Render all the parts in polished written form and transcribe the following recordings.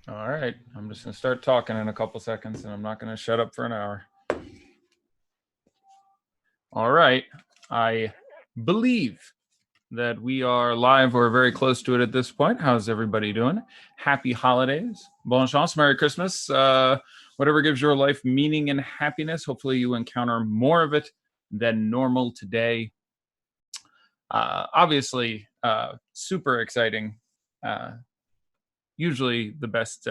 All right, I'm just going to start talking in a couple seconds, and I'm not going to shut up for an hour. All right, I believe that we are live or very close to it at this point. How's everybody doing? Happy holidays. Bonne chance. Merry Christmas. Whatever gives your life meaning and happiness. Hopefully you encounter more of it than normal today. Obviously, super exciting. Usually the best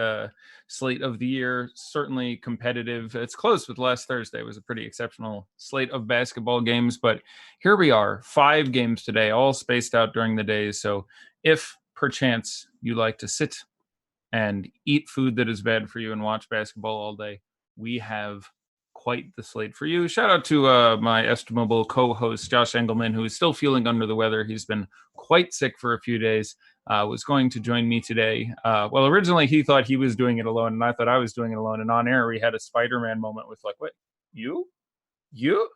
slate of the year, certainly competitive. It's close with last Thursday. It was a pretty exceptional slate of basketball games, but here we are, 5 games today, all spaced out during the days. So if perchance you like to sit and eat food that is bad for you and watch basketball all day, we have quite the slate for you. Shout out to my estimable co-host Josh Engelman, who is still feeling under the weather. He's been quite sick for a few days. Was going to join me today. Well, originally he thought he was doing it alone, and I thought I was doing it alone. And on air, we had a Spider-Man moment with like, "Wait, you?"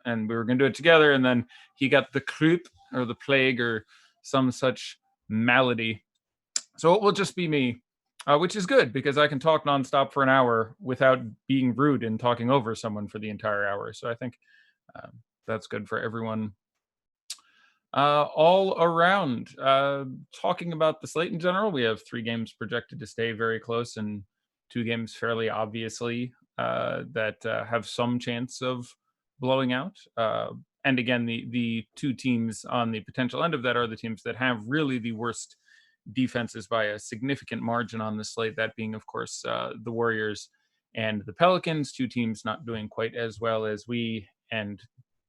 And we were going to do it together. And then he got the croup or the plague or some such malady, so it will just be me, which is good because I can talk nonstop for an hour without being rude and talking over someone for the entire hour. So I think that's good for everyone all around. Talking about the slate in general, we have 3 games projected to stay very close and 2 games fairly obviously that have some chance of blowing out. And again, the 2 teams on the potential end of that are the teams that have really the worst defenses by a significant margin on the slate. That being, of course, the Warriors and the Pelicans, 2 teams not doing quite as well as we and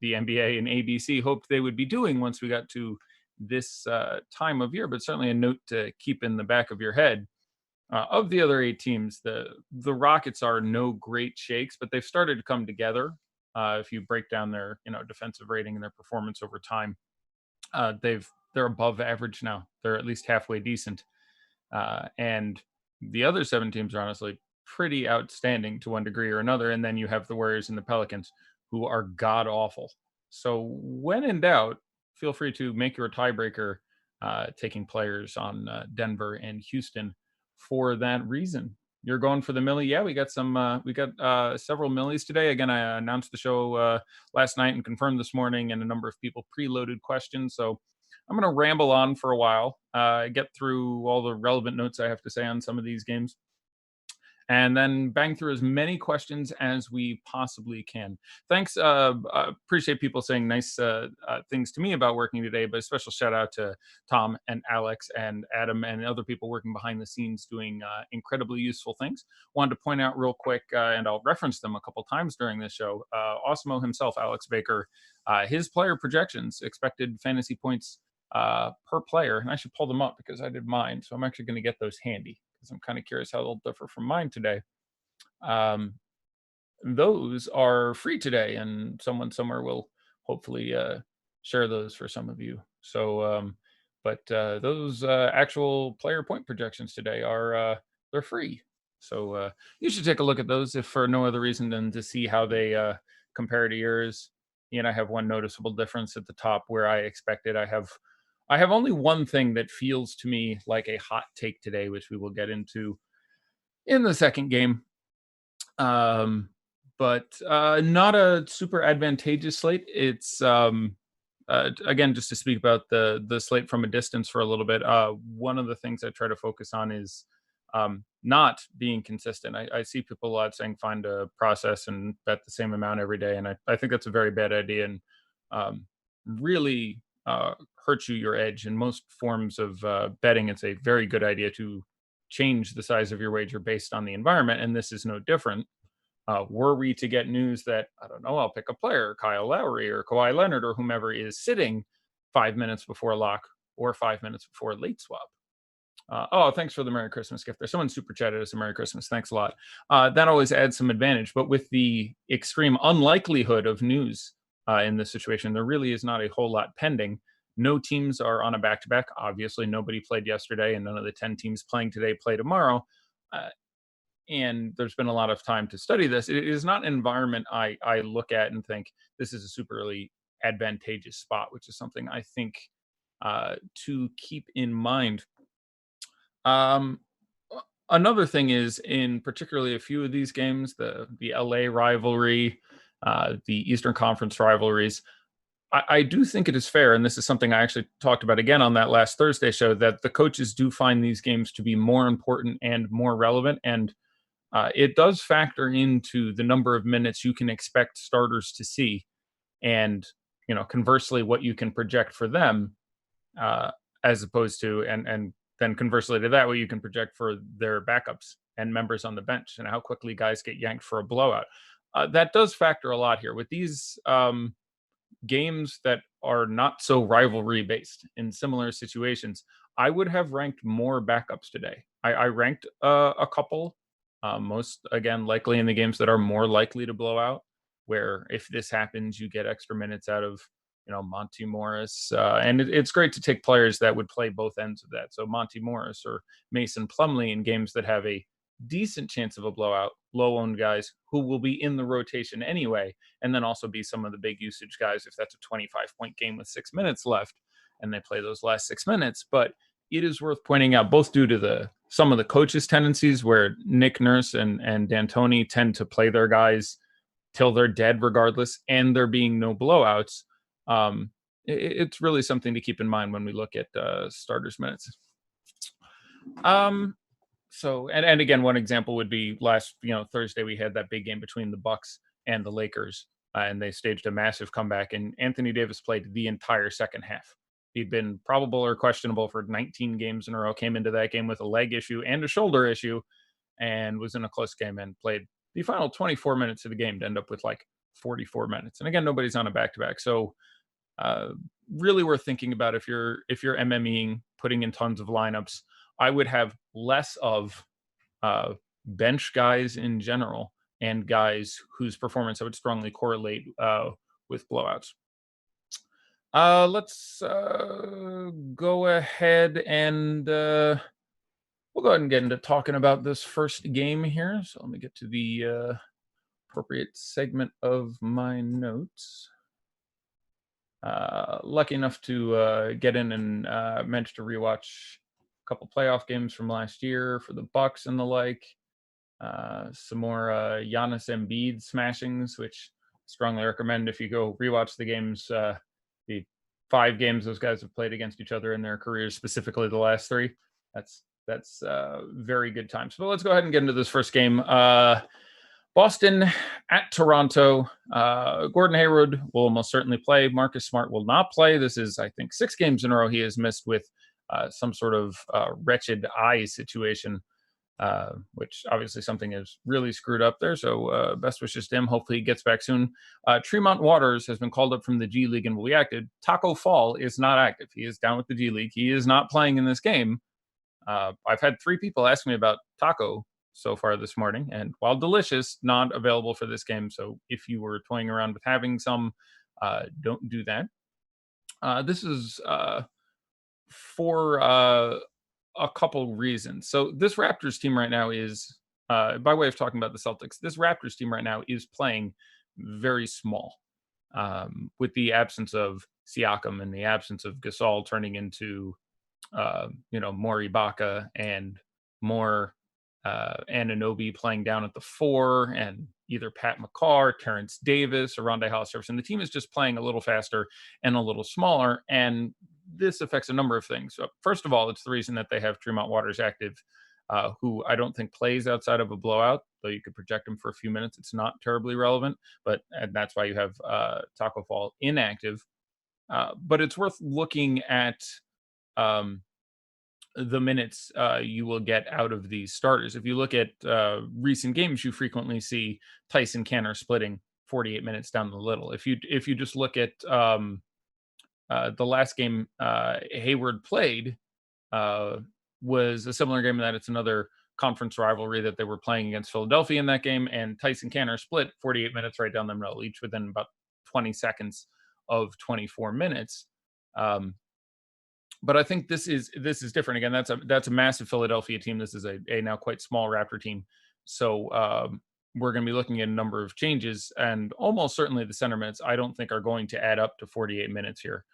the NBA and ABC hoped they would be doing once we got to this time of year. But certainly a note to keep in the back of your head. Of the other 8 teams, the Rockets are no great shakes, but they've started to come together. If you break down their defensive rating and their performance over time, they're above average now. They're at least halfway decent, and the other 7 teams are honestly pretty outstanding to one degree or another. And then you have the Warriors and the Pelicans, who are god awful. So when in doubt, feel free to make your tiebreaker, taking players on Denver and Houston for that reason. You're going for the Millie? Yeah, we got some. We got several Millies today. Again, I announced the show last night and confirmed this morning, and a number of people preloaded questions. So I'm going to ramble on for a while, get through all the relevant notes I have to say on some of these games, and then bang through as many questions as we possibly can. Thanks. Appreciate people saying nice things to me about working today, but a special shout out to Tom and Alex and Adam and other people working behind the scenes doing incredibly useful things. Wanted to point out real quick, and I'll reference them a couple times during this show. Osmo himself, Alex Baker, his player projections, expected fantasy points per player, and I should pull them up because I did mine, so I'm actually going to get those handy because I'm kind of curious how they'll differ from mine today. Um, those are free today, and someone somewhere will hopefully share those for some of you. So, but those actual player point projections today are they're free. So you should take a look at those if for no other reason than to see how they compare to yours. And I have one noticeable difference at the top where I expected. I have only one thing that feels to me like a hot take today, which we will get into in the second game. Um, but not a super advantageous slate. It's again just to speak about the slate from a distance for a little bit. One of the things I try to focus on is not being consistent. I see people a lot saying find a process and bet the same amount every day, and I think that's a very bad idea and really hurts you your edge. In most forms of betting, it's a very good idea to change the size of your wager based on the environment, and this is no different. Were we to get news that, I don't know, I'll pick a player, Kyle Lowry or Kawhi Leonard or whomever is sitting 5 minutes before lock or 5 minutes before late swap. Oh, thanks for the Merry Christmas gift there. Someone super chatted us a Merry Christmas. Thanks a lot. That always adds some advantage. But with the extreme unlikelihood of news in this situation, there really is not a whole lot pending. No teams are on a back to back. Obviously, nobody played yesterday, and none of the 10 teams playing today play tomorrow. And there's been a lot of time to study this. It is not an environment I look at and think this is a super really advantageous spot, which is something I think to keep in mind. Um, Another thing is in particularly a few of these games, the LA rivalry, the Eastern Conference rivalries, I do think it is fair, and this is something I actually talked about again on that last Thursday show, that the coaches do find these games to be more important and more relevant. And it does factor into the number of minutes you can expect starters to see. And, conversely, what you can project for them, uh, as opposed to, and then conversely to that, what you can project for their backups and members on the bench and how quickly guys get yanked for a blowout. That does factor a lot here with these games that are not so rivalry based in similar situations. I would have ranked more backups today. I ranked a couple, most again likely in the games that are more likely to blow out, where if this happens, you get extra minutes out of Monty Morris, and it's great to take players that would play both ends of that. So Monty Morris or Mason Plumlee in games that have a decent chance of a blowout, low owned guys who will be in the rotation anyway, and then also be some of the big usage guys if that's a 25-point game with 6 minutes left and they play those last 6 minutes. But it is worth pointing out, both due to some of the coaches' tendencies, where Nick Nurse and D'Antoni tend to play their guys till they're dead regardless, and there being no blowouts. It's really something to keep in mind when we look at starters minutes. So and again, one example would be last Thursday we had that big game between the Bucks and the Lakers, and they staged a massive comeback, and Anthony Davis played the entire second half. He'd been probable or questionable for 19 games in a row, came into that game with a leg issue and a shoulder issue, and was in a close game and played the final 24 minutes of the game to end up with like 44 minutes. And again, nobody's on a back-to-back. So really worth thinking about if you're MMEing, putting in tons of lineups. I would have less of bench guys in general and guys whose performance I would strongly correlate with blowouts. Let's go ahead and we'll go ahead and get into talking about this first game here. So let me get to the appropriate segment of my notes. Lucky enough to get in and manage to rewatch a couple playoff games from last year for the Bucks and the like. Some more Giannis Embiid smashings, which I strongly recommend if you go rewatch the games, the 5 games those guys have played against each other in their careers, specifically the last 3. That's very good times. But let's go ahead and get into this first game. Boston at Toronto. Gordon Hayward will almost certainly play. Marcus Smart will not play. This is, I think, 6 games in a row he has missed with some sort of wretched eye situation, which obviously something is really screwed up there. So best wishes to him. Hopefully he gets back soon. Tremont Waters has been called up from the G League and will be active. Taco Fall is not active. He is down with the G League. He is not playing in this game. I've had 3 people ask me about Taco so far this morning, and while delicious, not available for this game. So if you were toying around with having some, don't do that. This is for a couple reasons. So this Raptors team right now is, by way of talking about the Celtics, this Raptors team right now is playing very small, with the absence of Siakam and the absence of Gasol turning into, more Ibaka and more Anunoby playing down at the 4, and either Pat McCarr, Terrence Davis, or Rondé Hollis-Jefferson. The team is just playing a little faster and a little smaller, and this affects a number of things. So first of all, it's the reason that they have Tremont Waters active, who I don't think plays outside of a blowout, though you could project him for a few minutes. It's not terribly relevant, and that's why you have Taco Fall inactive. But it's worth looking at the minutes you will get out of these starters. If you look at recent games, you frequently see Tyson Canner splitting 48 minutes down the little. If you just look at the last game Hayward played, was a similar game that it's another conference rivalry that they were playing against Philadelphia in that game, and Tyson Canner split 48 minutes right down the middle, each within about 20 seconds of 24 minutes. But I think this is different. Again, that's a massive Philadelphia team. This is a now quite small Raptor team. So we're going to be looking at a number of changes, and almost certainly the center minutes I don't think are going to add up to 48 minutes here.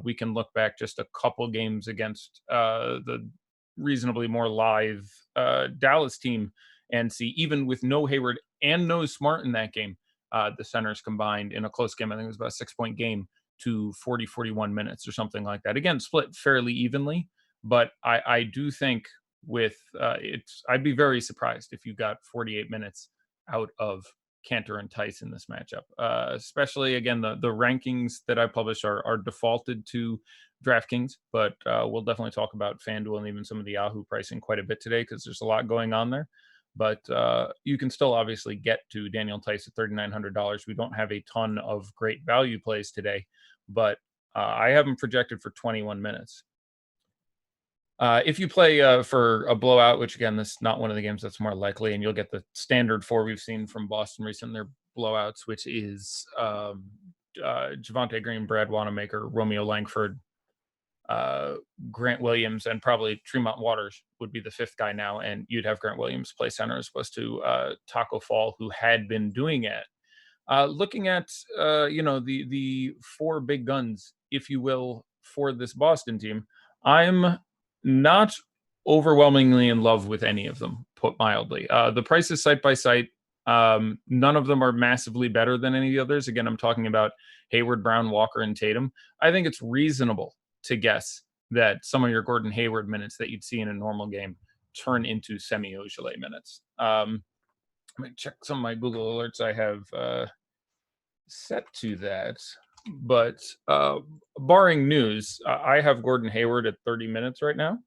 We can look back just a couple games against the reasonably more live Dallas team and see, even with no Hayward and no Smart in that game, the centers combined in a close game. I think it was about a 6 point game to 40, 41 minutes or something like that. Again, split fairly evenly, but I do think with I'd be very surprised if you got 48 minutes out of Cantor and Tice in this matchup. Especially again, the rankings that I publish are defaulted to DraftKings, but we'll definitely talk about FanDuel and even some of the Yahoo pricing quite a bit today because there's a lot going on there. But you can still obviously get to Daniel Tice at $3,900. We don't have a ton of great value plays today, but I have him projected for 21 minutes. If you play for a blowout, which again, this is not one of the games that's more likely, and you'll get the standard 4 we've seen from Boston recently, their blowouts, which is Javonte Green, Brad Wanamaker, Romeo Langford, Grant Williams, and probably Tremont Waters would be the 5th guy now, and you'd have Grant Williams play center as opposed to Taco Fall, who had been doing it. Looking at the 4 big guns, if you will, for this Boston team, I'm not overwhelmingly in love with any of them, put mildly. The prices site by site, none of them are massively better than any of the others. Again, I'm talking about Hayward, Brown, Walker, and Tatum. I think it's reasonable to guess that some of your Gordon Hayward minutes that you'd see in a normal game turn into Semi Ojeleye minutes. Let me check some of my Google alerts I have set to that. But barring news, I have Gordon Hayward at 30 minutes right now.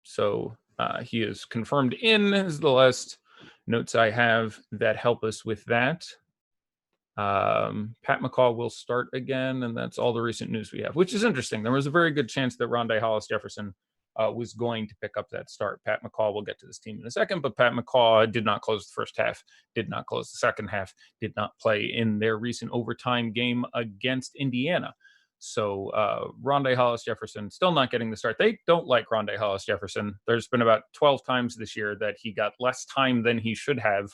So he is confirmed in, is the last notes I have that help us with that. Pat McCaw will start again, and that's all the recent news we have, which is interesting. There was a very good chance that Rondé Hollis-Jefferson was going to pick up that start. Pat McCaw will get to this team in a second, but Pat McCaw did not close the first half, did not close the second half, did not play in their recent overtime game against Indiana. So Rondé Hollis-Jefferson still not getting the start. They don't like Rondé Hollis-Jefferson. There's been about 12 times this year that he got less time than he should have.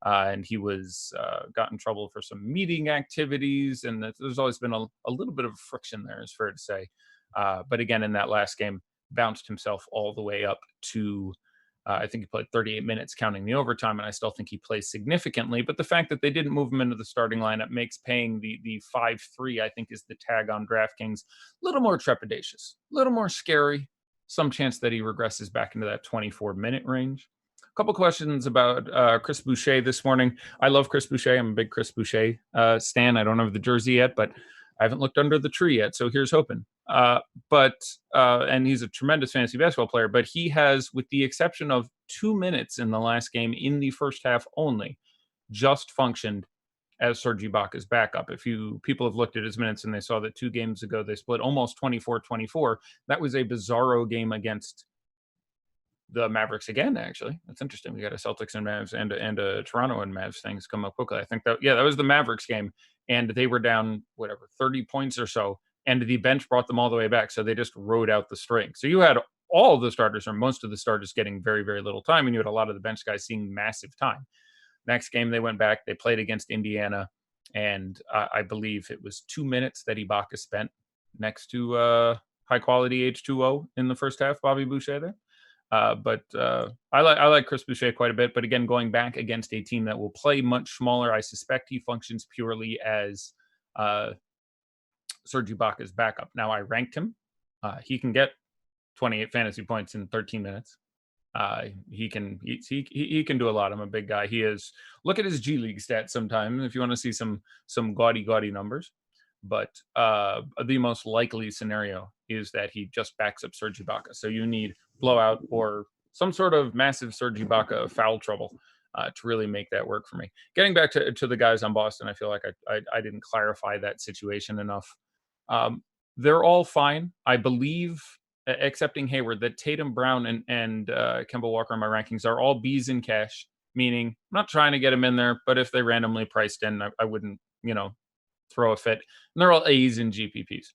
And he was got in trouble for some meeting activities, and there's always been a little bit of friction there, is fair to say. But again, in that last game, bounced himself all the way up to, I think he played 38 minutes counting the overtime, and I still think he plays significantly. But the fact that they didn't move him into the starting lineup makes paying the 5-3, I think is the tag on DraftKings, a little more trepidatious, a little more scary. Some chance that he regresses back into that 24-minute range. A couple questions about Chris Boucher this morning. I love Chris Boucher. I'm a big Chris Boucher stan. I don't have the jersey yet, but I haven't looked under the tree yet, so here's hoping. And he's a tremendous fantasy basketball player, but he has, with the exception of 2 minutes in the last game in the first half only, just functioned as Serge Ibaka's backup. If people have looked at his minutes and they saw that 2 games ago they split almost 24-24, that was a bizarro game against the Mavericks again, actually. That's interesting. We got a Celtics and Mavs and a Toronto and Mavs things come up quickly. I think that was the Mavericks game, and they were down, 30 points or so, and the bench brought them all the way back, so they just rode out the string. So you had all of the starters, or most of the starters, getting very, very little time, and you had a lot of the bench guys seeing massive time. Next game, they went back. They played against Indiana, and I believe it was 2 minutes that Ibaka spent next to high-quality H2O in the first half, Bobby Boucher there. But I like Chris Boucher quite a bit. But again, going back against a team that will play much smaller, I suspect he functions purely as Serge Ibaka's backup. Now, I ranked him. He can get 28 fantasy points in 13 minutes. He can do a lot. I'm a big guy. He is. Look at his G League stats sometime if you want to see some gaudy numbers. But the most likely scenario is that he just backs up Serge Ibaka. So you need blowout or some sort of massive Serge Ibaka foul trouble to really make that work for me. Getting back to the guys on Boston, I feel like I didn't clarify that situation enough. They're all fine. I believe, excepting Hayward, that Tatum, Brown, and Kemba Walker in my rankings are all B's in cash, meaning I'm not trying to get them in there, but if they randomly priced in, I wouldn't, throw a fit. And they're all A's in GPPs.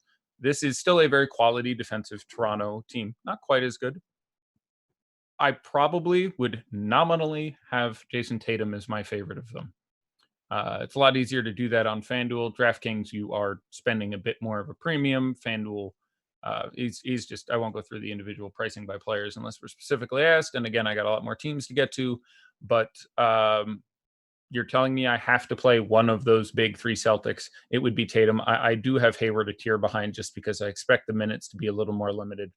This is still a very quality defensive Toronto team. Not quite as good. I probably would nominally have Jason Tatum as my favorite of them. It's a lot easier to do that on FanDuel. DraftKings, you are spending a bit more of a premium. FanDuel, He's just, I won't go through the individual pricing by players unless we're specifically asked. And again, I got a lot more teams to get to, but you're telling me I have to play one of those big three Celtics. It would be Tatum. I do have Hayward a tier behind just because I expect the minutes to be a little more limited.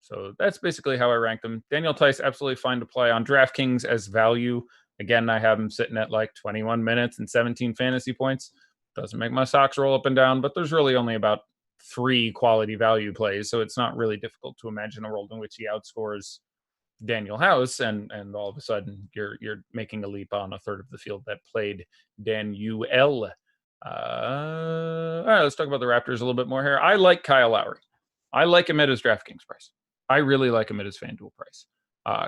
So that's basically how I rank them. Daniel Tice, absolutely fine to play on DraftKings as value. Again, I have him sitting at like 21 minutes and 17 fantasy points. Doesn't make my stocks roll up and down, but there's really only about 3 quality value plays. So it's not really difficult to imagine a world in which he outscores Daniel House, and all of a sudden you're making a leap on a third of the field that played Daniel. All right, let's talk about the Raptors a little bit more here. I like Kyle Lowry. I like him at his DraftKings price. I really like him at his FanDuel price.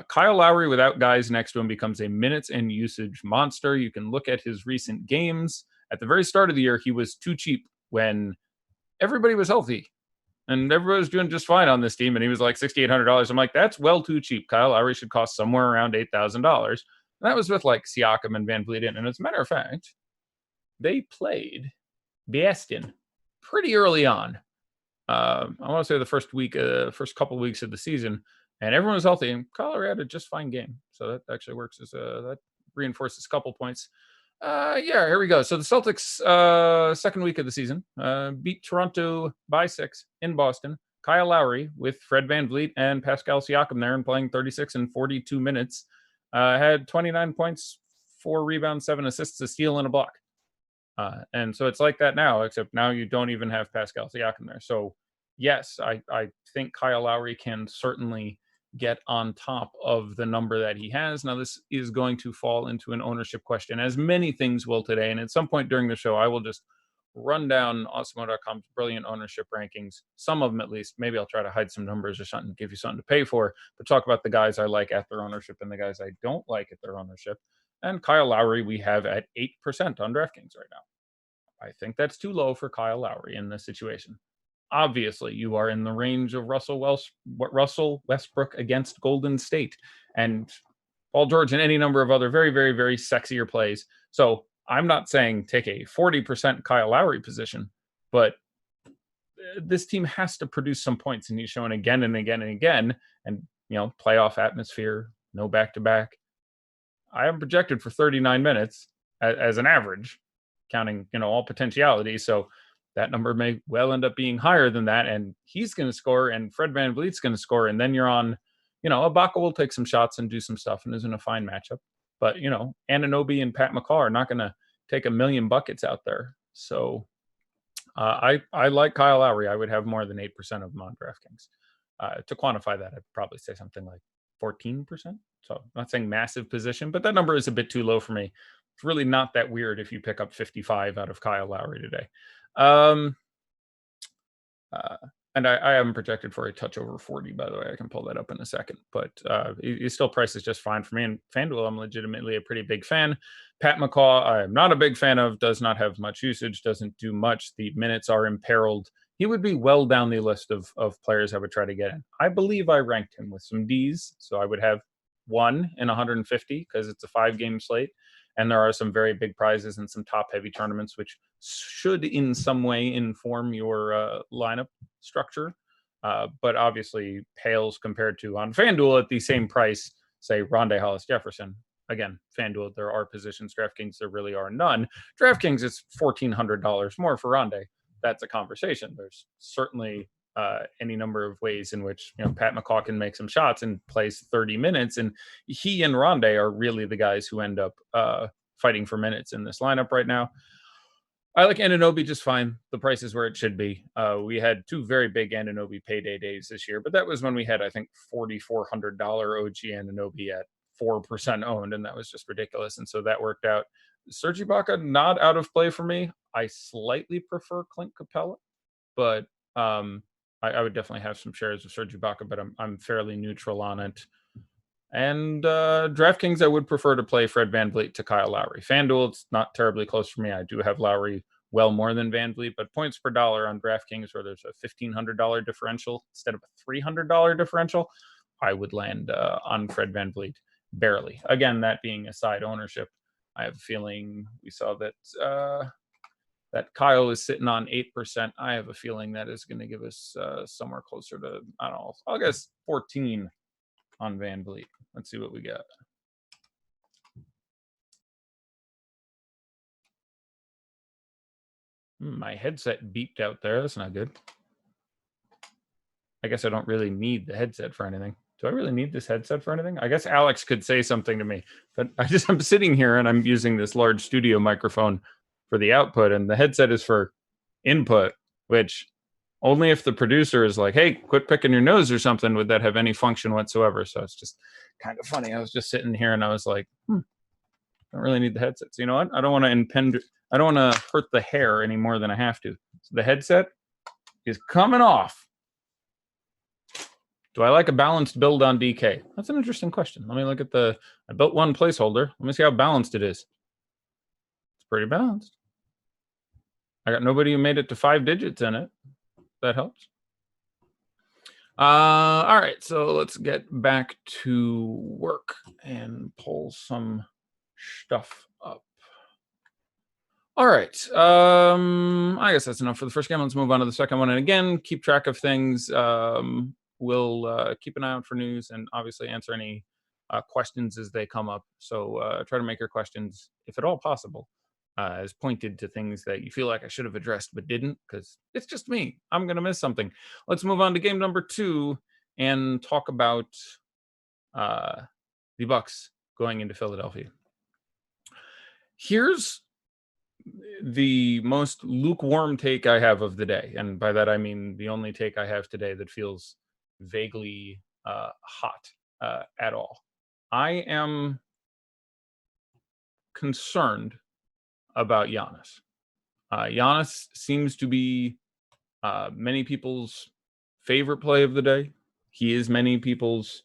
Kyle Lowry without guys next to him becomes a minutes and usage monster. You can look at his recent games. At the very start of the year, he was too cheap when everybody was healthy and everybody was doing just fine on this team. And he was like $6,800. I'm like, that's well too cheap. Kyle Lowry should cost somewhere around $8,000. And that was with like Siakam and Van Vliet in. And as a matter of fact, they played Boston pretty early on. I want to say the first couple of weeks of the season, and everyone was healthy, and Kyle Lowry had a just fine game. So that actually works as that reinforces a couple points. Yeah, here we go. So the Celtics, second week of the season, beat Toronto by 6 in Boston. Kyle Lowry with Fred VanVleet and Pascal Siakam there and playing 36 and 42 minutes, had 29 points, 4 rebounds, 7 assists, a steal, and a block. And so it's like that now, except now you don't even have Pascal Siakam there. So yes, I think Kyle Lowry can certainly get on top of the number that he has. Now, this is going to fall into an ownership question, as many things will today. And at some point during the show, I will just run down Awesemo.com's brilliant ownership rankings, some of them at least. Maybe I'll try to hide some numbers or something, give you something to pay for, but talk about the guys I like at their ownership and the guys I don't like at their ownership. And Kyle Lowry, we have at 8% on DraftKings right now. I think that's too low for Kyle Lowry in this situation. Obviously, you are in the range of Russell Westbrook against Golden State and Paul George and any number of other very, very, very sexier plays. So I'm not saying take a 40% Kyle Lowry position, but this team has to produce some points, and he's shown again and again and again. And, playoff atmosphere, no back-to-back. I am projected for 39 minutes as an average, counting, all potentiality. So that number may well end up being higher than that. And he's going to score, and Fred VanVleet's going to score. And then you're on, Ibaka will take some shots and do some stuff and isn't a fine matchup. But, Anunoby and Pat McCaw are not going to take a million buckets out there. So I like Kyle Lowry. I would have more than 8% of him on DraftKings. To quantify that, I'd probably say something like 14%. So I'm not saying massive position, but that number is a bit too low for me. It's really not that weird if you pick up 55 out of Kyle Lowry today. And I haven't projected for a touch over 40, by the way. I can pull that up in a second. But he still prices just fine for me. And FanDuel, I'm legitimately a pretty big fan. Pat McCaw, I'm not a big fan of, does not have much usage, doesn't do much. The minutes are imperiled. He would be well down the list of players I would try to get in. I believe I ranked him with some Ds. So I would have 1 in 150 because it's a 5-game slate. And there are some very big prizes and some top-heavy tournaments, which should in some way inform your lineup structure. But obviously pales compared to on FanDuel at the same price, say, Rondé Hollis Jefferson. Again, FanDuel, there are positions. DraftKings, there really are none. DraftKings is $1,400 more for Rondé. That's a conversation. There's certainly any number of ways in which Pat McCaw can make some shots and plays 30 minutes, and he and Rondé are really the guys who end up fighting for minutes in this lineup right now. I like Anunoby just fine. The price is where it should be. We had 2 very big Anunoby payday days this year, but that was when we had, I think, $4,400 OG Anunoby at 4% owned, and that was just ridiculous. And so that worked out. Serge Ibaka, not out of play for me. I slightly prefer Clint Capella, but I would definitely have some shares of Serge Ibaka, but I'm fairly neutral on it. And DraftKings, I would prefer to play Fred VanVleet to Kyle Lowry. FanDuel, it's not terribly close for me. I do have Lowry well more than VanVleet, but points per dollar on DraftKings, where there's a $1,500 differential instead of a $300 differential, I would land on Fred VanVleet barely. Again, that being a side ownership, I have a feeling we saw that that Kyle is sitting on 8%. I have a feeling that is going to give us somewhere closer to, I don't know, I guess 14 on Van Vliet. Let's see what we got. My headset beeped out there. That's not good. I guess I don't really need the headset for anything. Do I really need this headset for anything? I guess Alex could say something to me, but I'm sitting here and I'm using this large studio microphone for the output, and the headset is for input, which only if the producer is like, hey, quit picking your nose or something would that have any function whatsoever. So it's just kind of funny. I was just sitting here and I was like, I don't really need the headset. So you know what? I don't want to hurt the hair any more than I have to. So the headset is coming off. Do I like a balanced build on DK? That's an interesting question. Let me look at I built one placeholder. Let me see how balanced it is. It's pretty balanced. I got nobody who made it to 5 digits in it. That helps. All right, so let's get back to work and pull some stuff up. All right, I guess that's enough for the first game. Let's move on to the second one. And again, keep track of things. We'll keep an eye out for news and obviously answer any questions as they come up. So try to make your questions, if at all possible, as pointed to things that you feel like I should have addressed but didn't, because it's just me. I'm going to miss something. Let's move on to game number 2 and talk about the Bucks going into Philadelphia. Here's the most lukewarm take I have of the day. And by that, I mean the only take I have today that feels vaguely hot at all. I am concerned about Giannis. Giannis seems to be many people's favorite play of the day. He is many people's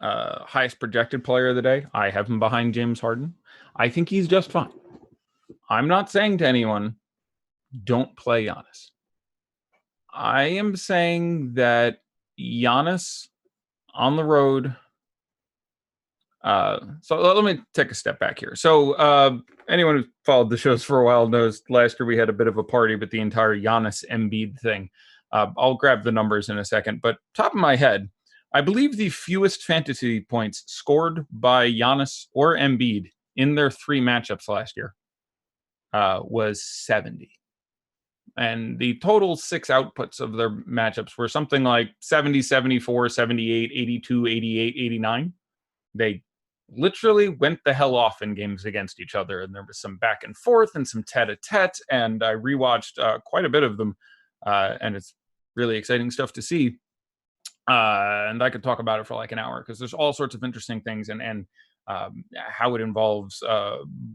highest projected player of the day. I have him behind James Harden. I think he's just fine. I'm not saying to anyone, don't play Giannis. I am saying that Giannis on the road. So let me take a step back here. So anyone who's followed the shows for a while knows last year we had a bit of a party with the entire Giannis Embiid thing. I'll grab the numbers in a second, but top of my head, I believe the fewest fantasy points scored by Giannis or Embiid in their 3 matchups last year was 70. And the total 6 outputs of their matchups were something like 70, 74, 78, 82, 88, 89. They literally went the hell off in games against each other. And there was some back and forth and some tete-a-tete. And I rewatched quite a bit of them. And it's really exciting stuff to see. And I could talk about it for like an hour because there's all sorts of interesting things and how it involves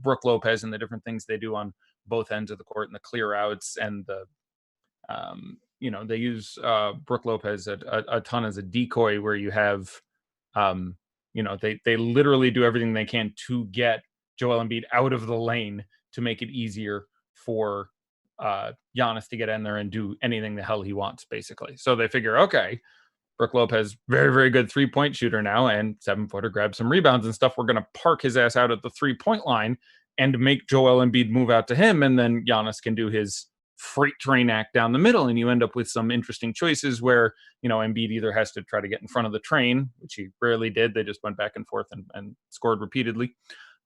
Brook Lopez and the different things they do on both ends of the court and the clear outs and the they use Brook Lopez a ton as a decoy where you have they literally do everything they can to get Joel Embiid out of the lane to make it easier for Giannis to get in there and do anything the hell he wants, basically. So they figure, okay, Brook Lopez, very, very good 3-point shooter now, and 7-footer, grabs some rebounds and stuff. We're going to park his ass out at the 3-point line and make Joel Embiid move out to him, and then Giannis can do his freight train act down the middle, and you end up with some interesting choices where, Embiid either has to try to get in front of the train, which he rarely did. They just went back and forth and scored repeatedly,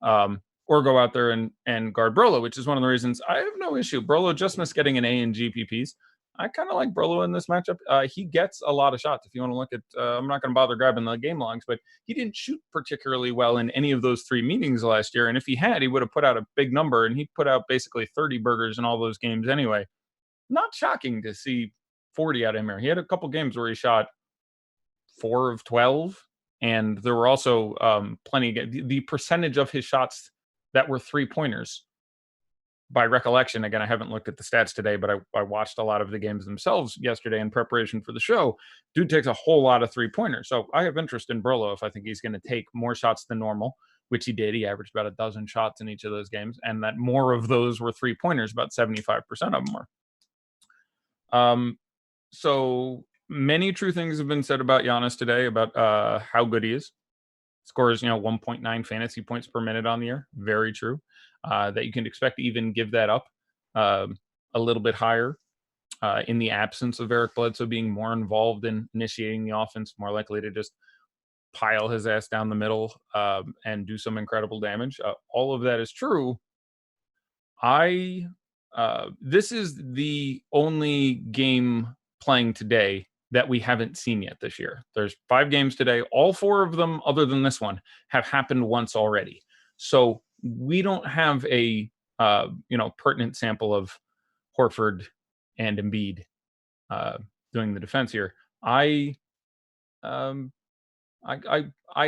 or go out there and guard Brolo, which is one of the reasons I have no issue. Brolo just missed getting an A in GPPs. I kind of like Brolo in this matchup. He gets a lot of shots. If you want to look at, I'm not going to bother grabbing the game logs, but he didn't shoot particularly well in any of those 3 meetings last year. And if he had, he would have put out a big number, and he put out basically 30 burgers in all those games anyway. Not shocking to see 40 out of him here. He had a couple games where he shot 4 of 12, and there were also plenty. The percentage of his shots that were 3-pointers, by recollection, again, I haven't looked at the stats today, but I watched a lot of the games themselves yesterday in preparation for the show. Dude takes a whole lot of 3-pointers. So I have interest in Brolo if I think he's going to take more shots than normal, which he did. He averaged about 12 shots in each of those games, and that more of those were 3-pointers, about 75% of them were. So many true things have been said about Giannis today, about how good he is. scores 1.9 fantasy points per minute on the year. Very true. That you can expect to even give that up a little bit higher in the absence of Eric Bledsoe being more involved in initiating the offense, more likely to just pile his ass down the middle and do some incredible damage. All of that is true. This is the only game playing today that we haven't seen yet this year. There's 5 games today. All 4 of them, other than this one, have happened once already. So we don't have a pertinent sample of Horford and Embiid doing the defense here. I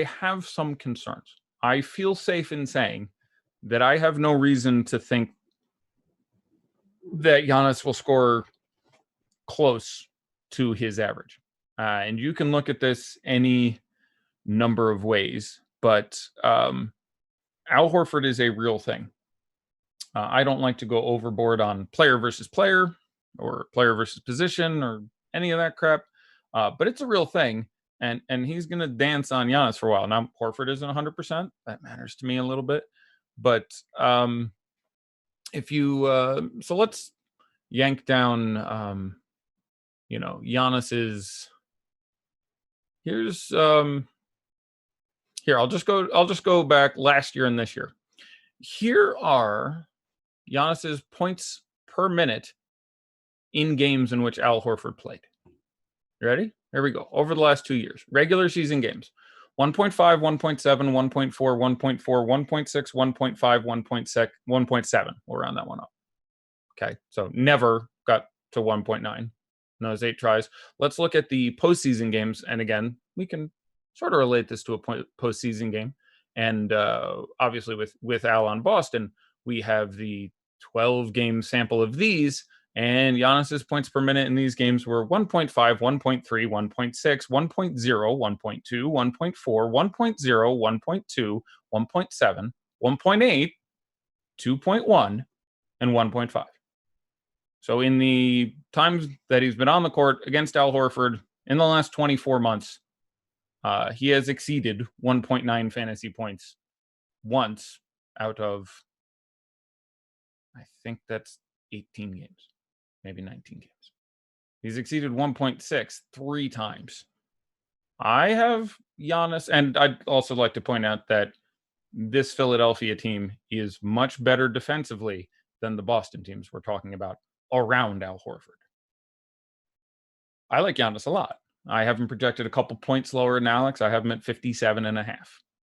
have some concerns. I feel safe in saying that I have no reason to think that Giannis will score close to his average. And you can look at this any number of ways, but Al Horford is a real thing. I don't like to go overboard on player versus player or player versus position or any of that crap, but it's a real thing. And he's going to dance on Giannis for a while. Now, Horford isn't 100%. That matters to me a little bit. But if you so let's yank down Giannis's here's here I'll just go back last year and this year. Here are Giannis's points per minute in games in which Al Horford played. You ready? Here we go. Over the last 2 years, regular season games: 1.5, 1.7, 1.4, 1.4, 1.6, 1.5, 1.6, 1.7. We'll round that one up. Okay, so never got to 1.9 in those 8 tries. Let's look at the postseason games, and again, we can sort of relate this to a postseason game. And obviously, with Al on Boston, we have the 12-game sample of these. And Giannis's points per minute in these games were 1.5, 1.3, 1.6, 1.0, 1.2, 1.4, 1.0, 1.2, 1.7, 1.8, 2.1, and 1.5. So in the times that he's been on the court against Al Horford in the last 24 months, he has exceeded 1.9 fantasy points once out of, I think that's 18 games. Maybe 19 games. He's exceeded 1.6 3 times. I have Giannis, and I'd also like to point out that this Philadelphia team is much better defensively than the Boston teams we're talking about around Al Horford. I like Giannis a lot. I have him projected a couple points lower than Alex. I have him at 57.5,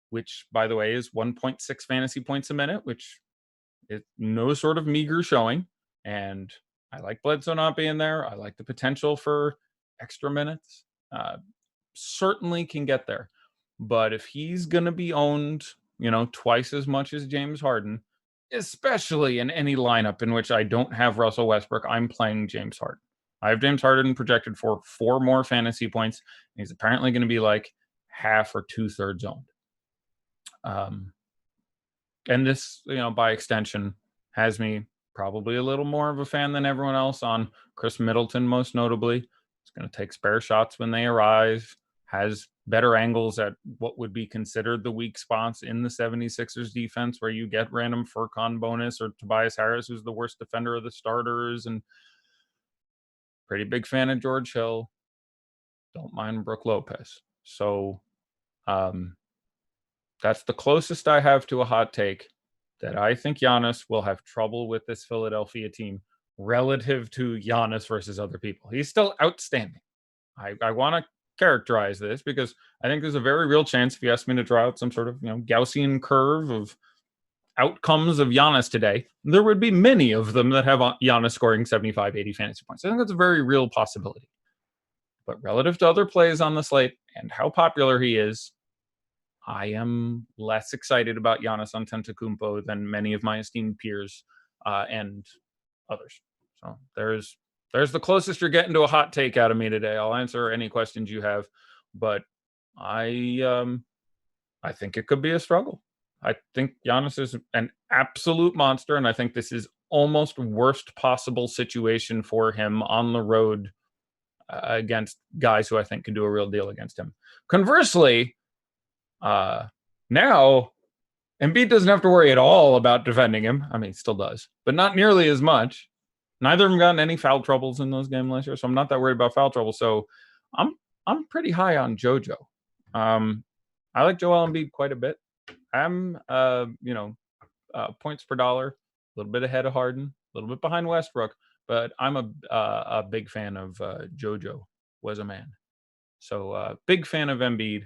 which, by the way, is 1.6 fantasy points a minute, which is no sort of meager showing. And I like Bledsoe not being there. I like the potential for extra minutes. Certainly can get there. But if he's going to be owned, twice as much as James Harden, especially in any lineup in which I don't have Russell Westbrook, I'm playing James Harden. I have James Harden projected for 4 more fantasy points. He's apparently going to be like half or 2/3 owned. And this, by extension, has me probably a little more of a fan than everyone else on Chris Middleton, most notably. He's going to take spare shots when they arise, has better angles at what would be considered the weak spots in the 76ers defense, where you get random Furkan bonus or Tobias Harris, who's the worst defender of the starters, and pretty big fan of George Hill. Don't mind Brook Lopez. So that's the closest I have to a hot take, that I think Giannis will have trouble with this Philadelphia team relative to Giannis versus other people. He's still outstanding. I want to characterize this because I think there's a very real chance, if you ask me to draw out some sort of Gaussian curve of outcomes of Giannis today, there would be many of them that have Giannis scoring 75, 80 fantasy points. I think that's a very real possibility. But relative to other plays on the slate and how popular he is, I am less excited about Giannis Antetokounmpo than many of my esteemed peers and others. So there's the closest you're getting to a hot take out of me today. I'll answer any questions you have, but I think it could be a struggle. I think Giannis is an absolute monster, and I think this is almost worst possible situation for him on the road against guys who I think can do a real deal against him. Conversely, Now, Embiid doesn't have to worry at all about defending him. I mean, he still does, but not nearly as much. Neither of them gotten any foul troubles in those games last year, so I'm not that worried about foul trouble. So I'm pretty high on JoJo. I like Joel Embiid quite a bit. I'm points per dollar, a little bit ahead of Harden, a little bit behind Westbrook, but I'm a big fan of JoJo. Was a man. So big fan of Embiid.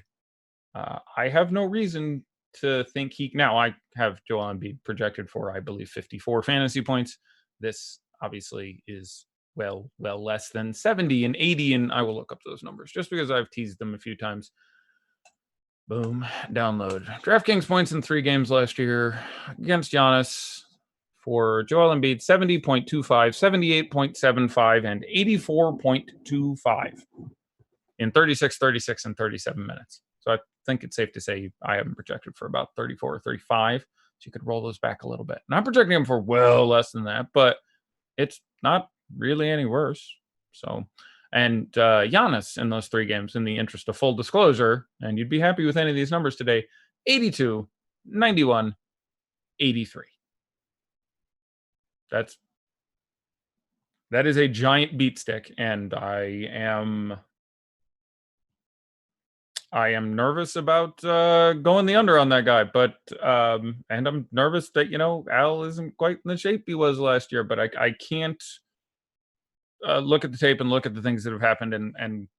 I have no reason to think he. Now I have Joel Embiid projected for, I believe, 54 fantasy points. This obviously is well less than 70 and 80, and I will look up those numbers just because I've teased them a few times. Boom, download. DraftKings points in 3 games last year against Giannis for Joel Embiid: 70.25, 78.75, and 84.25 in 36, 36, and 37 minutes. So I think it's safe to say I have him projected for about 34 or 35. So you could roll those back a little bit. And I'm projecting him for well less than that, but it's not really any worse. So, and Giannis in those 3 games, in the interest of full disclosure, and you'd be happy with any of these numbers today: 82, 91, 83. That is a giant beat stick, and I am nervous about going the under on that guy, but and I'm nervous that Al isn't quite in the shape he was last year. But I can't look at the tape and look at the things that have happened, and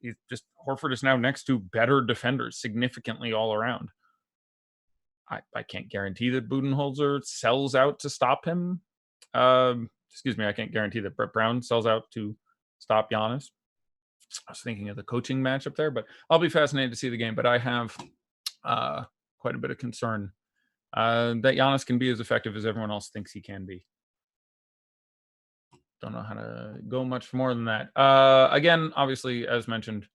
he's just Horford is now next to better defenders significantly all around. I can't guarantee that Budenholzer sells out to stop him. Excuse me, I can't guarantee that Brett Brown sells out to stop Giannis. I was thinking of the coaching matchup there, but I'll be fascinated to see the game. But I have quite a bit of concern that Giannis can be as effective as everyone else thinks he can be. Don't know how to go much more than that. Again, obviously, as mentioned,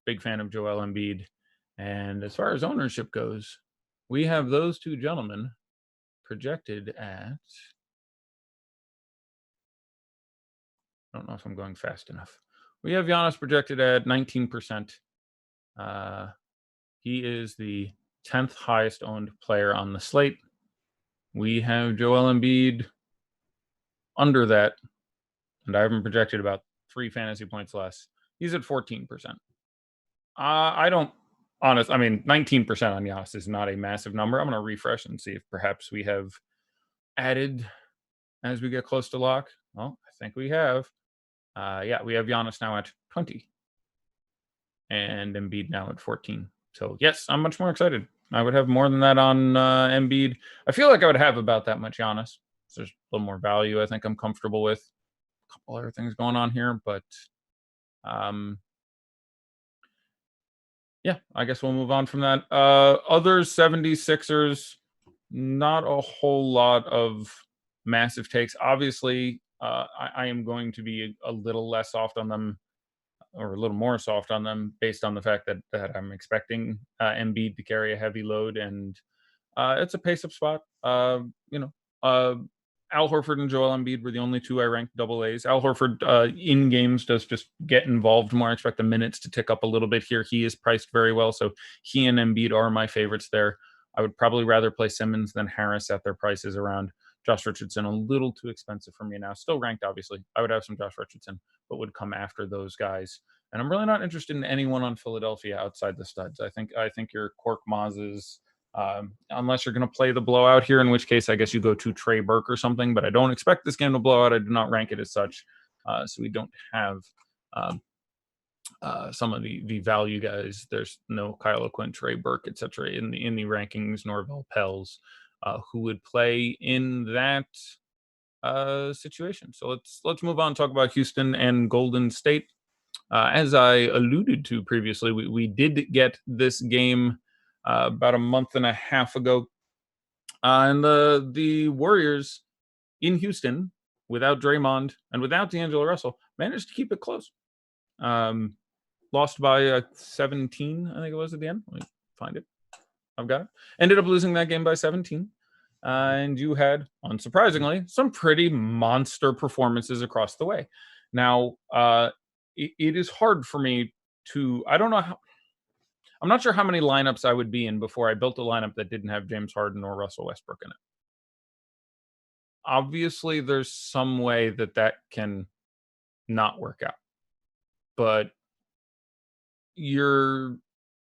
big fan of Joel Embiid. And as far as ownership goes, we have those 2 gentlemen projected at... I don't know if I'm going fast enough. We have Giannis projected at 19%. He is the 10th highest owned player on the slate. We have Joel Embiid under that, and I have him projected about 3 fantasy points less. He's at 14%. I don't... I mean, 19% on Giannis is not a massive number. I'm going to refresh and see if perhaps we have added as we get close to lock. Well, I think we have. Yeah, we have Giannis now at 20 and Embiid now at 14. So yes, I'm much more excited. I would have more than that on Embiid. I feel like I would have about that much Giannis. So there's a little more value I think I'm comfortable with. A couple other things going on here, but yeah, I guess we'll move on from that. Other 76ers, not a whole lot of massive takes. Obviously, I am going to be a little less soft on them, or a little more soft on them, based on the fact that I'm expecting Embiid to carry a heavy load, and it's a pace-up spot. Al Horford and Joel Embiid were the only 2 I ranked double A's. Al Horford in games does just get involved more. I expect the minutes to tick up a little bit here. He is priced very well, so he and Embiid are my favorites there. I would probably rather play Simmons than Harris at their prices around. Josh Richardson, a little too expensive for me now. Still ranked, obviously. I would have some Josh Richardson, but would come after those guys. And I'm really not interested in anyone on Philadelphia outside the studs. I think your Cork Mazes, unless you're going to play the blowout here, in which case I guess you go to Trey Burke or something. But I don't expect this game to blow out. I do not rank it as such. So we don't have some of the value guys. There's no Kyle O'Quinn, Trey Burke, etc. in the rankings, Norvell Pels, who would play in that situation. So let's move on and talk about Houston and Golden State. As I alluded to previously, we did get this game about a month and a half ago, and the Warriors in Houston, without Draymond and without D'Angelo Russell, managed to keep it close. Lost by 17, I think it was at the end. Let me find it. I've got it. Ended up losing that game by 17. And you had, unsurprisingly, some pretty monster performances across the way. Now, it is hard for me to... I don't know how... I'm not sure how many lineups I would be in before I built a lineup that didn't have James Harden or Russell Westbrook in it. Obviously, there's some way that that can not work out, but you're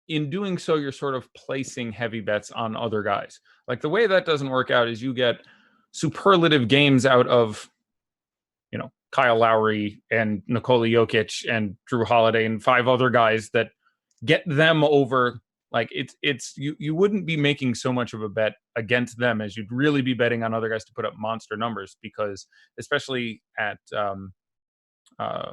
in doing so, you're sort of placing heavy bets on other guys. Like the way that doesn't work out is you get superlative games out of, Kyle Lowry and Nikola Jokic and Drew Holiday and 5 other guys that get them over. Like it's you wouldn't be making so much of a bet against them as you'd really be betting on other guys to put up monster numbers, because especially at I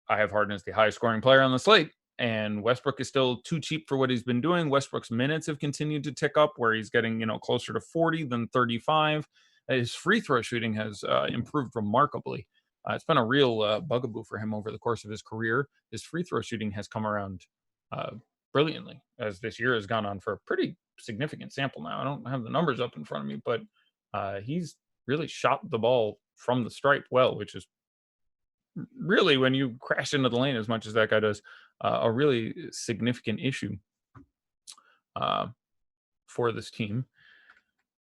have Harden as the highest scoring player on the slate, and Westbrook is still too cheap for what he's been doing. Westbrook's minutes have continued to tick up, where he's getting closer to 40 than 35. His free throw shooting has improved remarkably. It's been a real bugaboo for him over the course of his career. His free throw shooting has come around brilliantly as this year has gone on for a pretty significant sample now. I don't have the numbers up in front of me, but he's really shot the ball from the stripe well, which is really, when you crash into the lane as much as that guy does, a really significant issue for this team.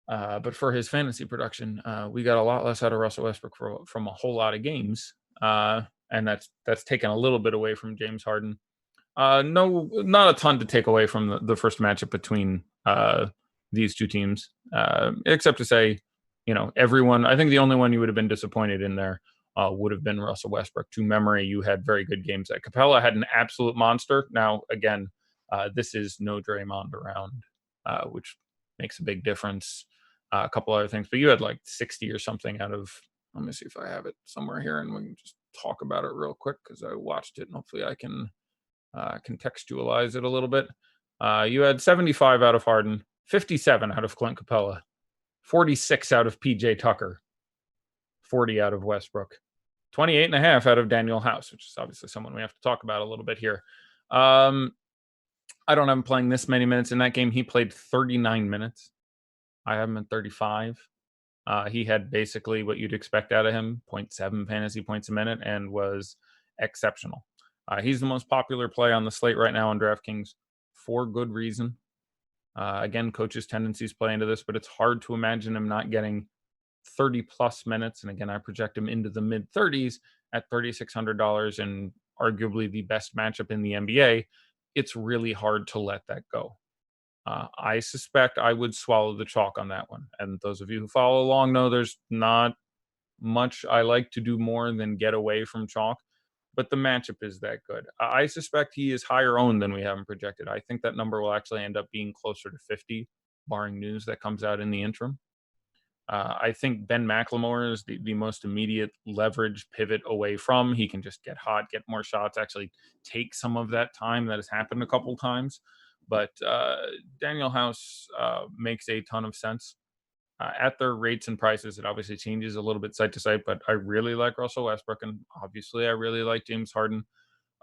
But for his fantasy production, we got a lot less out of Russell Westbrook from a whole lot of games, and that's taken a little bit away from James Harden. No, not a ton to take away from the first matchup between these two teams, except to say, everyone. I think the only one you would have been disappointed in there would have been Russell Westbrook. To memory, you had very good games. At Capella had an absolute monster. Now, again, this is no Draymond around, which makes a big difference. A couple other things, but you had like 60 or something out of. Let me see if I have it somewhere here, and we can just talk about it real quick because I watched it, and hopefully I can contextualize it a little bit. You had 75 out of Harden, 57 out of Clint Capella, 46 out of PJ Tucker, 40 out of Westbrook, 28.5 out of Daniel House, which is obviously someone we have to talk about a little bit here. I don't have him playing this many minutes in that game. He played 39 minutes. I have him in 35. He had basically what you'd expect out of him, 0.7 fantasy points a minute, and was exceptional. He's the most popular play on the slate right now on DraftKings for good reason. Again, coaches' tendencies play into this, but it's hard to imagine him not getting 30 plus minutes. And again, I project him into the mid 30s at $3,600 and arguably the best matchup in the NBA. It's really hard to let that go. I suspect I would swallow the chalk on that one. And those of you who follow along know there's not much I like to do more than get away from chalk, but the matchup is that good. I suspect he is higher owned than we have him projected. I think that number will actually end up being closer to 50, barring news that comes out in the interim. I think Ben McLemore is the most immediate leverage pivot away from. He can just get hot, get more shots, actually take some of that time that has happened a couple times. But Daniel House makes a ton of sense. At their rates and prices, it obviously changes a little bit site to site, but I really like Russell Westbrook, and obviously I really like James Harden.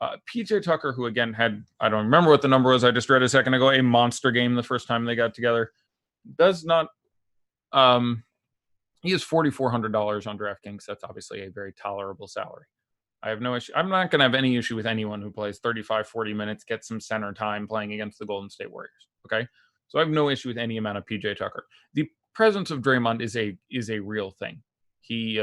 PJ Tucker, who again had, I don't remember what the number was, I just read a second ago, a monster game the first time they got together, does not, he is $4,400 on DraftKings. That's obviously a very tolerable salary. I have no issue. I'm not going to have any issue with anyone who plays 35, 40 minutes, gets some center time playing against the Golden State Warriors. Okay. So I have no issue with any amount of PJ Tucker. The presence of Draymond is a real thing. He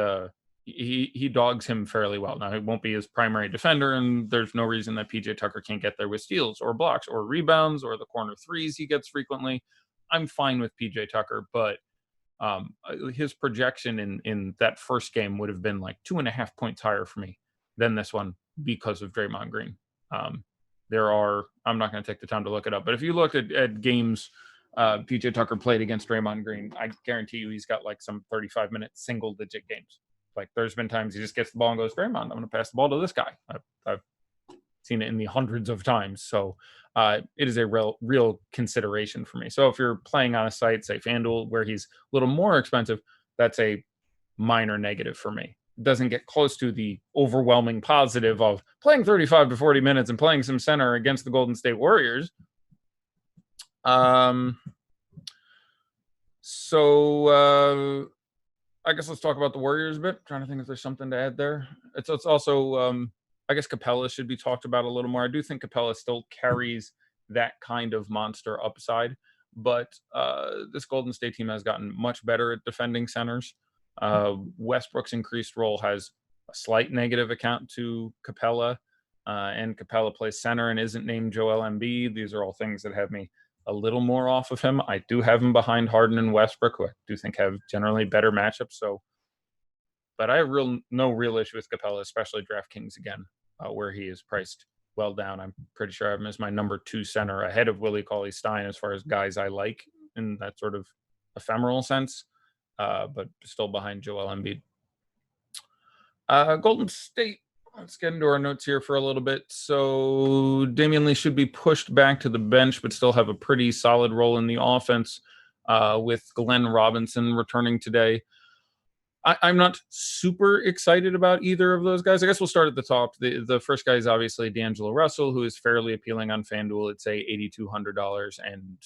dogs him fairly well. Now, he won't be his primary defender, and there's no reason that PJ Tucker can't get there with steals or blocks or rebounds or the corner threes he gets frequently. I'm fine with PJ Tucker, but his projection in that first game would have been like 2.5 points higher for me than this one because of Draymond Green. I'm not going to take the time to look it up, but if you look at games PJ Tucker played against Draymond Green, I guarantee you he's got like some 35-minute single-digit games. Like there's been times he just gets the ball and goes, Draymond, I'm going to pass the ball to this guy. I've seen it in the hundreds of times. So it is a real consideration for me. So if you're playing on a site, say FanDuel, where he's a little more expensive, that's a minor negative for me. It doesn't get close to the overwhelming positive of playing 35 to 40 minutes and playing some center against the Golden State Warriors. So I guess let's talk about the Warriors a bit. I'm trying to think if there's something to add there. It's also I guess Capella should be talked about a little more. I do think Capella still carries that kind of monster upside. But this Golden State team has gotten much better at defending centers. Westbrook's increased role has a slight negative account to Capella, and Capella plays center and isn't named Joel Embiid. These are all things that have me a little more off of him. I do have him behind Harden and Westbrook, who I do think have generally better matchups. So, but I have no real issue with Capella, especially DraftKings again, where he is priced well down. I'm pretty sure I have him as my number 2 center, ahead of Willie Cauley-Stein as far as guys I like in that sort of ephemeral sense, but still behind Joel Embiid. Golden State. Let's get into our notes here for a little bit. So Damian Lee should be pushed back to the bench, but still have a pretty solid role in the offense, with Glenn Robinson returning today. I'm not super excited about either of those guys. I guess we'll start at the top. The first guy is obviously D'Angelo Russell, who is fairly appealing on FanDuel. It's $8,200 and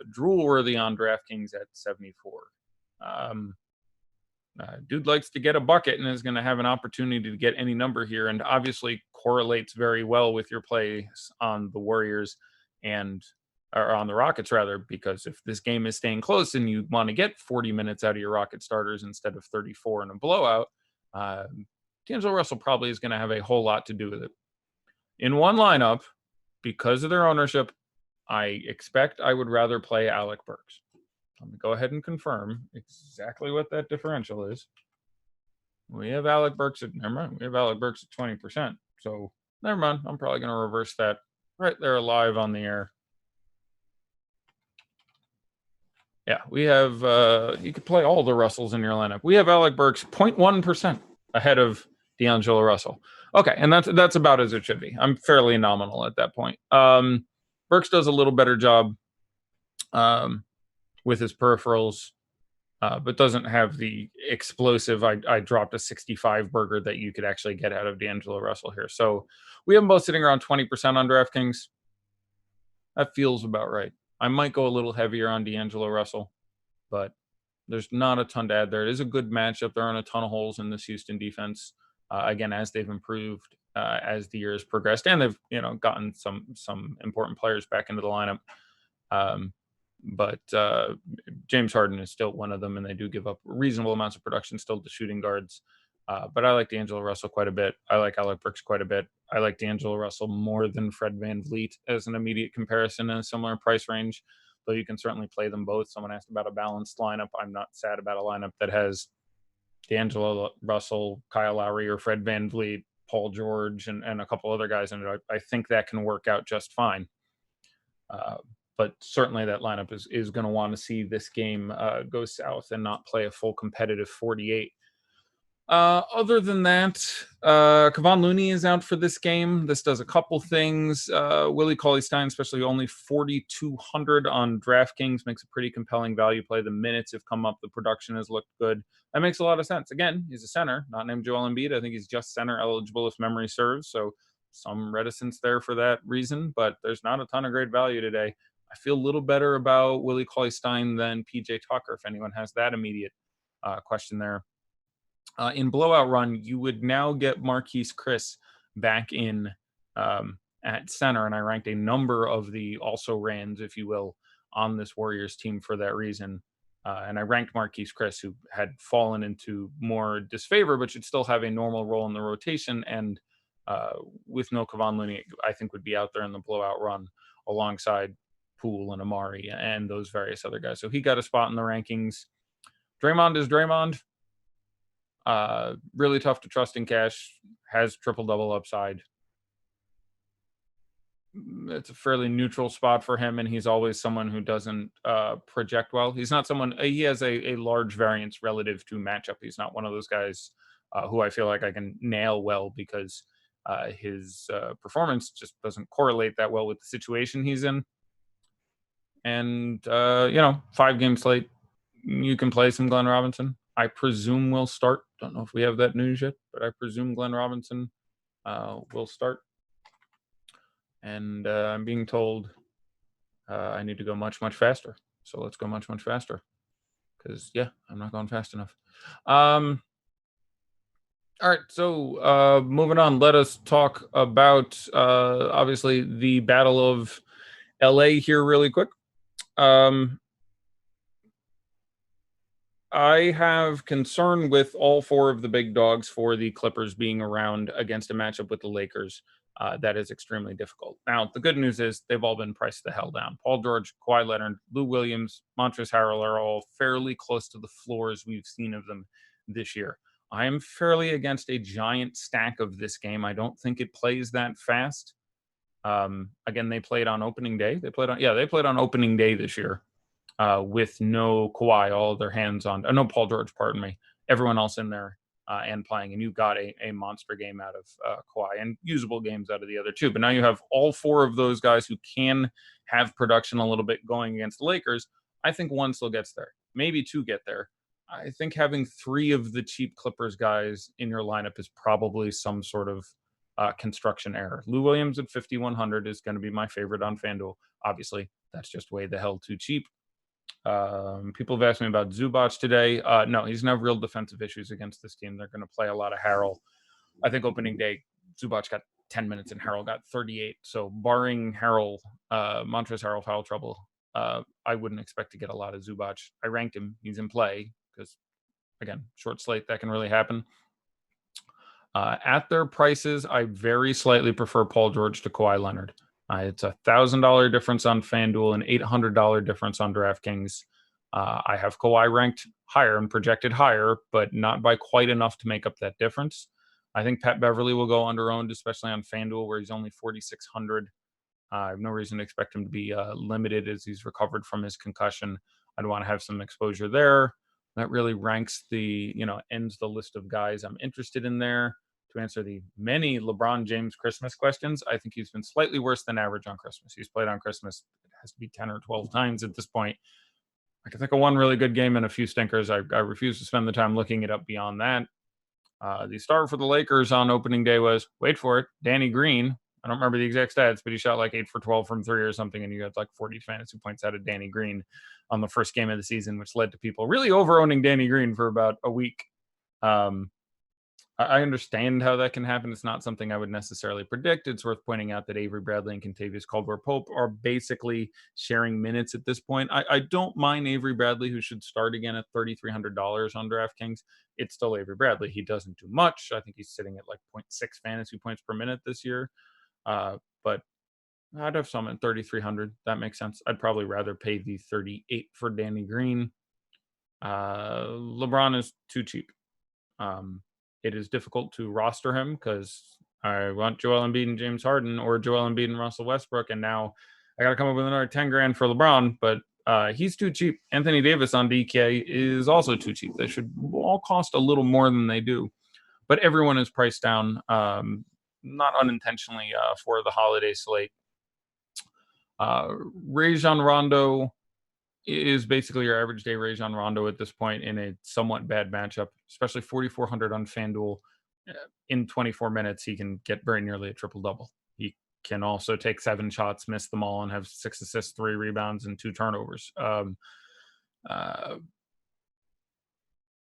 drool worthy on DraftKings at $74. Dude likes to get a bucket and is going to have an opportunity to get any number here, and obviously correlates very well with your plays on the Warriors or on the Rockets rather, because if this game is staying close and you want to get 40 minutes out of your Rocket starters instead of 34 in a blowout, D'Angelo Russell probably is going to have a whole lot to do with it. In one lineup, because of their ownership, I expect I would rather play Alec Burks. Let me go ahead and confirm exactly what that differential is. We have Alec Burks at 20%. So never mind. I'm probably going to reverse that right there live on the air. Yeah, we have, you could play all the Russells in your lineup. We have Alec Burks 0.1% ahead of D'Angelo Russell. Okay, and that's about as it should be. I'm fairly nominal at that point. Burks does a little better job with his peripherals, but doesn't have the explosive, I dropped a 65 burger that you could actually get out of D'Angelo Russell here. So we have them both sitting around 20% on DraftKings. That feels about right. I might go a little heavier on D'Angelo Russell, but there's not a ton to add there. It is a good matchup. There aren't a ton of holes in this Houston defense. Again, as they've improved as the year has progressed, and they've gotten some important players back into the lineup. But James Harden is still one of them, and they do give up reasonable amounts of production still to shooting guards. But I like D'Angelo Russell quite a bit. I like Alec Burks quite a bit. I like D'Angelo Russell more than Fred VanVleet as an immediate comparison in a similar price range, though you can certainly play them both. Someone asked about a balanced lineup. I'm not sad about a lineup that has D'Angelo Russell, Kyle Lowry, or Fred VanVleet, Paul George, and a couple other guys in it. I think that can work out just fine. But certainly that lineup is going to want to see this game go south and not play a full competitive 48. Other than that, Kevon Looney is out for this game. This does a couple things. Willie Cauley-Stein, especially only 4,200 on DraftKings, makes a pretty compelling value play. The minutes have come up. The production has looked good. That makes a lot of sense. Again, he's a center, not named Joel Embiid. I think he's just center eligible if memory serves. So some reticence there for that reason, but there's not a ton of great value today. I feel a little better about Willie Cauley-Stein than PJ Tucker, if anyone has that immediate question there. In blowout run, you would now get Marquise Chris back in at center, and I ranked a number of the also-rans, if you will, on this Warriors team for that reason. And I ranked Marquise Chris, who had fallen into more disfavor, but should still have a normal role in the rotation, and with no Kevon Looney, I think would be out there in the blowout run alongside Poole and Amari and those various other guys. So he got a spot in the rankings. Draymond is Draymond. Really tough to trust in cash. Has triple-double upside. It's a fairly neutral spot for him, and he's always someone who doesn't project well. He's not someone. He has a large variance relative to matchup. He's not one of those guys who I feel like I can nail well because his performance just doesn't correlate that well with the situation he's in. And 5-game slate, you can play some Glenn Robinson. I presume we'll start. Don't know if we have that news yet, but I presume Glenn Robinson will start. And I'm being told I need to go much, much faster. So let's go much, much faster. Because, I'm not going fast enough. All right, so moving on, let us talk about, obviously, the battle of LA here really quick. I have concern with all four of the big dogs for the Clippers being around against a matchup with the Lakers. That is extremely difficult. Now, the good news is they've all been priced the hell down. Paul George, Kawhi Leonard, Lou Williams, Montrezl Harrell are all fairly close to the floors we've seen of them this year. I am fairly against a giant stack of this game. I don't think it plays that fast. Again, they played on opening day. They played on opening day this year with no Kawhi, all their hands on, no Paul George, pardon me, everyone else in there and playing, and you got a monster game out of Kawhi and usable games out of the other two. But now you have all four of those guys who can have production a little bit going against the Lakers. I think one still gets there, maybe two get there. I think having three of the cheap Clippers guys in your lineup is probably some sort of construction error. Lou Williams at 5,100 is going to be my favorite on FanDuel. Obviously, that's just way the hell too cheap. People have asked me about Zubac today. No, he's going to have real defensive issues against this team. They're going to play a lot of Harrell. I think opening day, Zubac got 10 minutes and Harrell got 38. So barring Harrell, Montrezl Harrell foul trouble, I wouldn't expect to get a lot of Zubac. I ranked him. He's in play because, again, short slate, that can really happen. At their prices, I very slightly prefer Paul George to Kawhi Leonard. It's $1,000 difference on FanDuel and $800 difference on DraftKings. I have Kawhi ranked higher and projected higher, but not by quite enough to make up that difference. I think Pat Beverly will go under-owned, especially on FanDuel, where he's only 4,600. I have no reason to expect him to be limited as he's recovered from his concussion. I'd want to have some exposure there. That really ranks ends the list of guys I'm interested in there. To answer the many LeBron James Christmas questions, I think he's been slightly worse than average on Christmas. He's played on Christmas, it has to be 10 or 12 times at this point. I can think of one really good game and a few stinkers. I refuse to spend the time looking it up beyond that. The star for the Lakers on opening day was, wait for it, Danny Green. I don't remember the exact stats, but he shot like 8 for 12 from three or something, and you got like 40 fantasy points out of Danny Green on the first game of the season, which led to people really over-owning Danny Green for about a week. I understand how that can happen. It's not something I would necessarily predict. It's worth pointing out that Avery Bradley and Kentavious Caldwell-Pope are basically sharing minutes at this point. I don't mind Avery Bradley, who should start again at $3,300 on DraftKings. It's still Avery Bradley. He doesn't do much. I think he's sitting at like 0.6 fantasy points per minute this year. But I'd have some at 3,300. That makes sense. I'd probably rather pay the 38 for Danny Green. LeBron is too cheap. It is difficult to roster him because I want Joel Embiid and James Harden or Joel Embiid and Russell Westbrook, and now I got to come up with another 10 grand for LeBron, but he's too cheap. Anthony Davis on DK is also too cheap. They should all cost a little more than they do, but everyone is priced down, not unintentionally, for the holiday slate. Rajon Rondo is basically your average day Rajon Rondo at this point in a somewhat bad matchup, especially 4,400 on FanDuel. In 24 minutes, he can get very nearly a triple-double. He can also take 7 shots, miss them all, and have 6 assists, 3 rebounds, and 2 turnovers.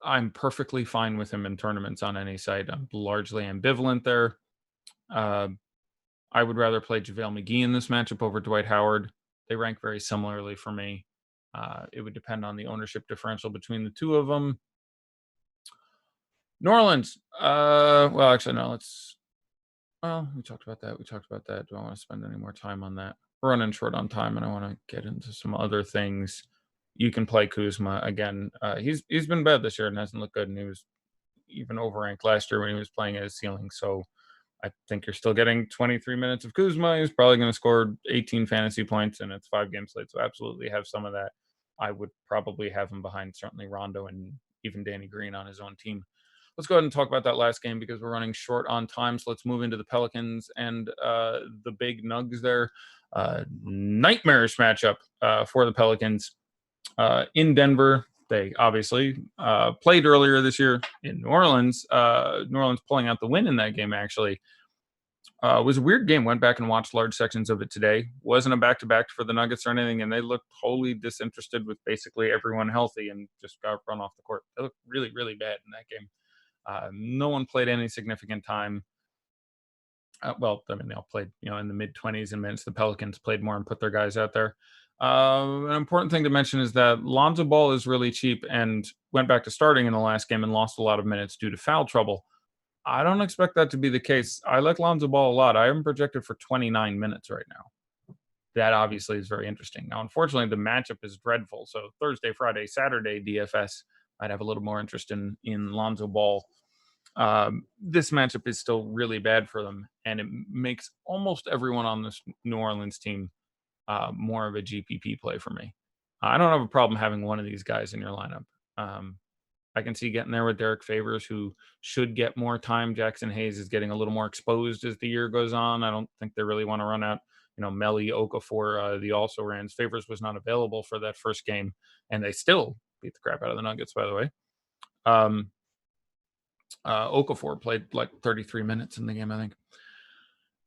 I'm perfectly fine with him in tournaments on any site. I'm largely ambivalent there. I would rather play JaVale McGee in this matchup over Dwight Howard. They rank very similarly for me. It would depend on the ownership differential between the two of them. New Orleans. Well, actually, no. We talked about that. Do I want to spend any more time on that? We're running short on time, and I want to get into some other things. You can play Kuzma again. He's been bad this year and hasn't looked good, and he was even overranked last year when he was playing at his ceiling. So I think you're still getting 23 minutes of Kuzma. He's probably going to score 18 fantasy points, and it's 5-game slate, so absolutely have some of that. I would probably have him behind certainly Rondo and even Danny Green on his own team. Let's go ahead and talk about that last game because we're running short on time. So let's move into the Pelicans and the big Nugs there. Nightmarish matchup for the Pelicans in Denver. They obviously played earlier this year in New Orleans. New Orleans pulling out the win in that game, actually. It was a weird game. Went back and watched large sections of it today. Wasn't a back-to-back for the Nuggets or anything, and they looked wholly disinterested with basically everyone healthy and just got run off the court. They looked really, really bad in that game. No one played any significant time. Well, I mean, they all played, in the mid-20s in minutes. The Pelicans played more and put their guys out there. An important thing to mention is that Lonzo Ball is really cheap and went back to starting in the last game and lost a lot of minutes due to foul trouble. I don't expect that to be the case. I like Lonzo Ball a lot. I am projected for 29 minutes right now. That obviously is very interesting. Now, unfortunately, the matchup is dreadful. So Thursday, Friday, Saturday DFS, I'd have a little more interest in Lonzo Ball. This matchup is still really bad for them, and it makes almost everyone on this New Orleans team more of a GPP play for me. I don't have a problem having one of these guys in your lineup. Um, I can see getting there with Derek Favors, who should get more time. Jackson Hayes is getting a little more exposed as the year goes on. I don't think they really want to run out, Melly Okafor, the also rans. Favors was not available for that first game, and they still beat the crap out of the Nuggets, by the way. Okafor played like 33 minutes in the game, I think.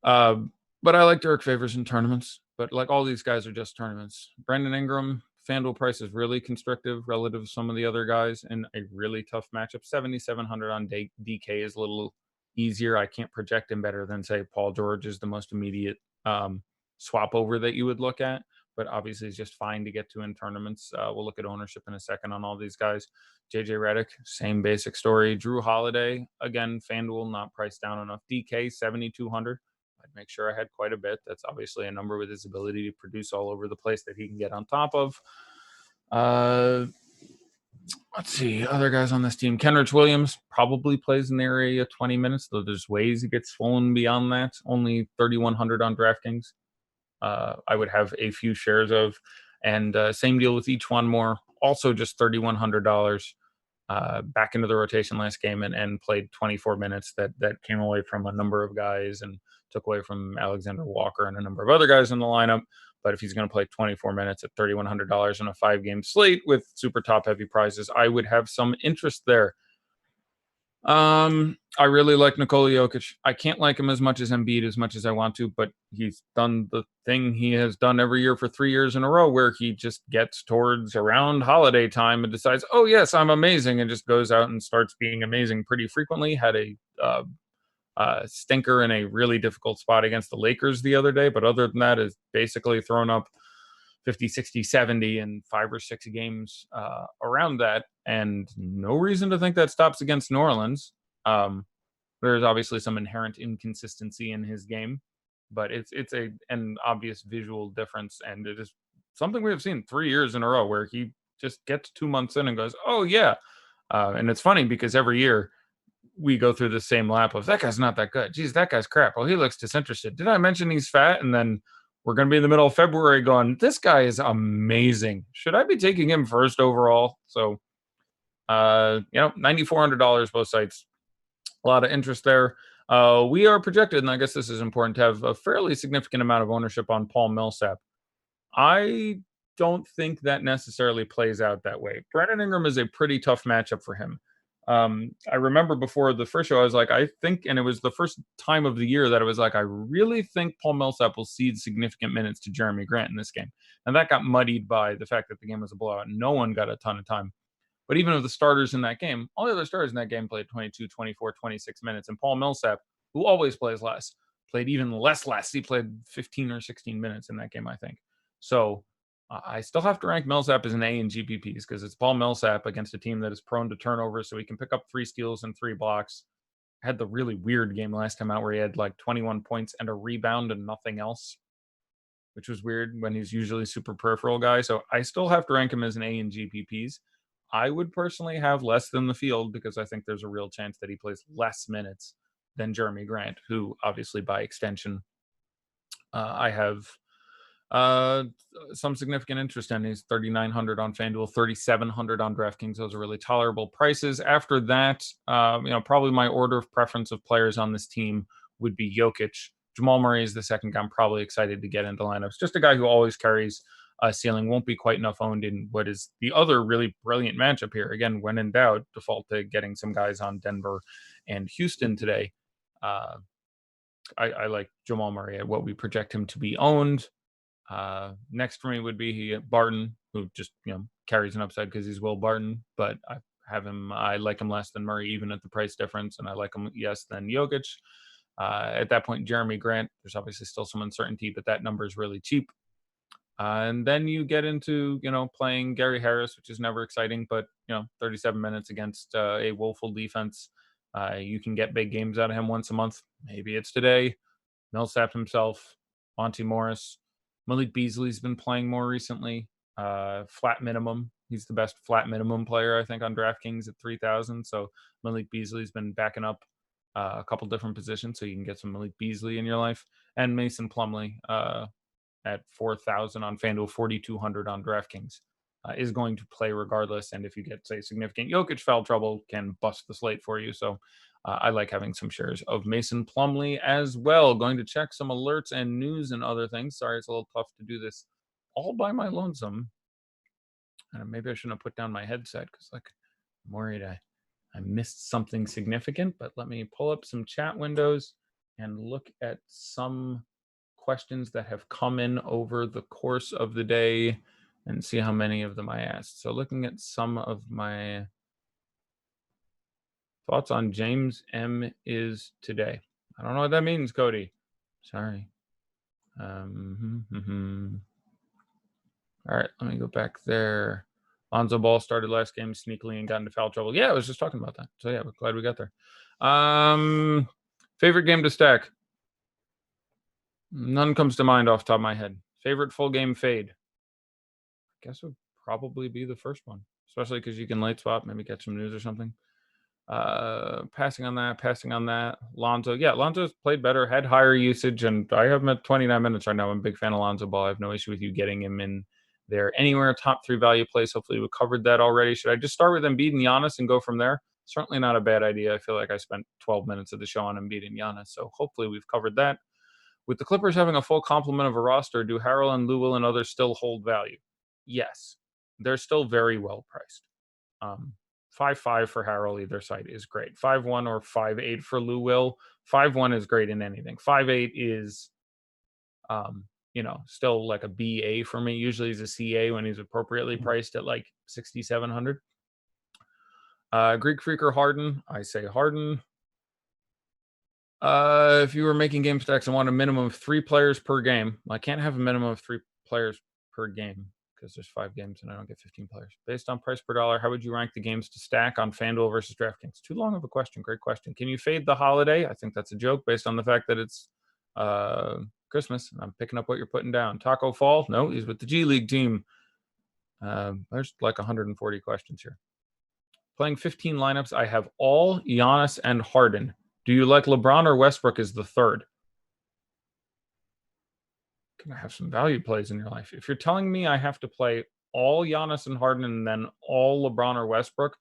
But I like Derek Favors in tournaments. But like all these guys are just tournaments. Brandon Ingram, FanDuel price is really constrictive relative to some of the other guys in a really tough matchup. 7,700 on DK is a little easier. I can't project him better than, say, Paul George is the most immediate swap over that you would look at. But obviously, it's just fine to get to in tournaments. We'll look at ownership in a second on all these guys. JJ Redick, same basic story. Drew Holiday, again, FanDuel not priced down enough. DK, 7,200. I'd make sure I had quite a bit. That's obviously a number with his ability to produce all over the place that he can get on top of. Let's see, other guys on this team. Kenrich Williams probably plays in the area 20 minutes, though there's ways he gets swollen beyond that. Only 3,100 on DraftKings. I would have a few shares of. And same deal with each one more. Also just $3,100 back into the rotation last game and played 24 minutes. That came away from a number of guys and took away from Alexander Walker and a number of other guys in the lineup. But if he's going to play 24 minutes at $3,100 in a 5-game slate with super top heavy prizes, I would have some interest there. I really like Nikola Jokic. I can't like him as much as Embiid as much as I want to, but he's done the thing he has done every year for 3 years in a row, where he just gets towards around holiday time and decides, oh yes, I'm amazing, and just goes out and starts being amazing pretty frequently. Had a stinker in a really difficult spot against the Lakers the other day, but other than that, is basically thrown up 50, 60, 70 in 5 or 6 games around that. And no reason to think that stops against New Orleans. There's obviously some inherent inconsistency in his game, but it's an obvious visual difference. And it is something we have seen 3 years in a row where he just gets 2 months in and goes, oh, yeah. And it's funny because every year we go through the same lap of that guy's not that good. Geez, that guy's crap. Well, he looks disinterested. Did I mention he's fat? And then we're going to be in the middle of February going, this guy is amazing. Should I be taking him first overall? So, $9,400 both sites. A lot of interest there. We are projected, and I guess this is important, to have a fairly significant amount of ownership on Paul Millsap. I don't think that necessarily plays out that way. Brandon Ingram is a pretty tough matchup for him. I remember before the first show, I was like, I think, and it was the first time of the year that I was like, I really think Paul Millsap will cede significant minutes to Jeremy Grant in this game. And that got muddied by the fact that the game was a blowout and no one got a ton of time. But even of the starters in that game, all the other starters in that game played 22, 24, 26 minutes. And Paul Millsap, who always plays less, played even less. He played 15 or 16 minutes in that game, I think. So I still have to rank Millsap as an A in GPPs because it's Paul Millsap against a team that is prone to turnovers, so he can pick up 3 steals and 3 blocks. Had the really weird game last time out where he had like 21 points and a rebound and nothing else, which was weird when he's usually super peripheral guy. So I still have to rank him as an A in GPPs. I would personally have less than the field because I think there's a real chance that he plays less minutes than Jeremy Grant, who obviously by extension I have some significant interest in. He's 3,900 on FanDuel, 3,700 on DraftKings. Those are really tolerable prices. After that, probably my order of preference of players on this team would be Jokic. Jamal Murray is the second guy I'm probably excited to get into lineups. Just a guy who always carries a ceiling, won't be quite enough owned in what is the other really brilliant matchup here. Again, when in doubt, default to getting some guys on Denver and Houston today. I like Jamal Murray at what we project him to be owned. Next for me would be Barton, who just carries an upside because he's Will Barton, but I like him less than Murray even at the price difference, and I like him than Jokic. At that point, Jeremy Grant, there's obviously still some uncertainty, but that number is really cheap. And then you get into, playing Gary Harris, which is never exciting, but, 37 minutes against a woeful defense. You can get big games out of him once a month. Maybe it's today. Millsap himself, Monty Morris. Malik Beasley's been playing more recently. Flat minimum. He's the best flat minimum player, I think, on DraftKings at 3,000. So Malik Beasley's been backing up a couple different positions, so you can get some Malik Beasley in your life. And Mason Plumlee at 4,000 on FanDuel, 4,200 on DraftKings. Is going to play regardless. And if you get, say, significant Jokic foul trouble, can bust the slate for you. So I like having some shares of Mason Plumlee as well. Going to check some alerts and news and other things. Sorry, it's a little tough to do this all by my lonesome. And maybe I shouldn't have put down my headset because, I'm worried I missed something significant. But let me pull up some chat windows and look at some questions that have come in over the course of the day and see how many of them I asked. So looking at some of my thoughts on James M is today. I don't know what that means, Cody. Sorry. All right, let me go back there. Lonzo Ball started last game sneakily and got into foul trouble. Yeah, I was just talking about that. So yeah, we're glad we got there. Favorite game to stack? None comes to mind off the top of my head. Favorite full game fade? I guess it would probably be the first one, especially because you can late swap, maybe get some news or something. Passing on that. Lonzo. Yeah, Lonzo's played better, had higher usage, and I have him at 29 minutes right now. I'm a big fan of Lonzo Ball. I have no issue with you getting him in there anywhere. Top 3 value plays. Hopefully we covered that already. Should I just start with Embiid and Giannis and go from there? Certainly not a bad idea. I feel like I spent 12 minutes of the show on Embiid and Giannis, so hopefully we've covered that. With the Clippers having a full complement of a roster, do Harrell and Lou Will and others still hold value? Yes. They're still very well priced. 5.5 for Harrell either side is great. 5.1 or 5.8 for Lou Will. 5.1 is great in anything. 5.8 is, still like a BA for me. Usually he's a CA when he's appropriately priced at like 6,700. Greek Freak or Harden? I say Harden. If you were making game stacks and want a minimum of 3 players per game, I can't have a minimum of 3 players per game because there's 5 games and I don't get 15 players. Based on price per dollar, how would you rank the games to stack on FanDuel versus DraftKings? Too long of a question. Great question. Can you fade the holiday? I think that's a joke based on the fact that it's Christmas. I'm picking up what you're putting down. Taco Fall? No, he's with the G League team. There's like 140 questions here. Playing 15 lineups, I have all Giannis and Harden. Do you like LeBron or Westbrook as the third? Can I have some value plays in your life? If you're telling me I have to play all Giannis and Harden and then all LeBron or Westbrook,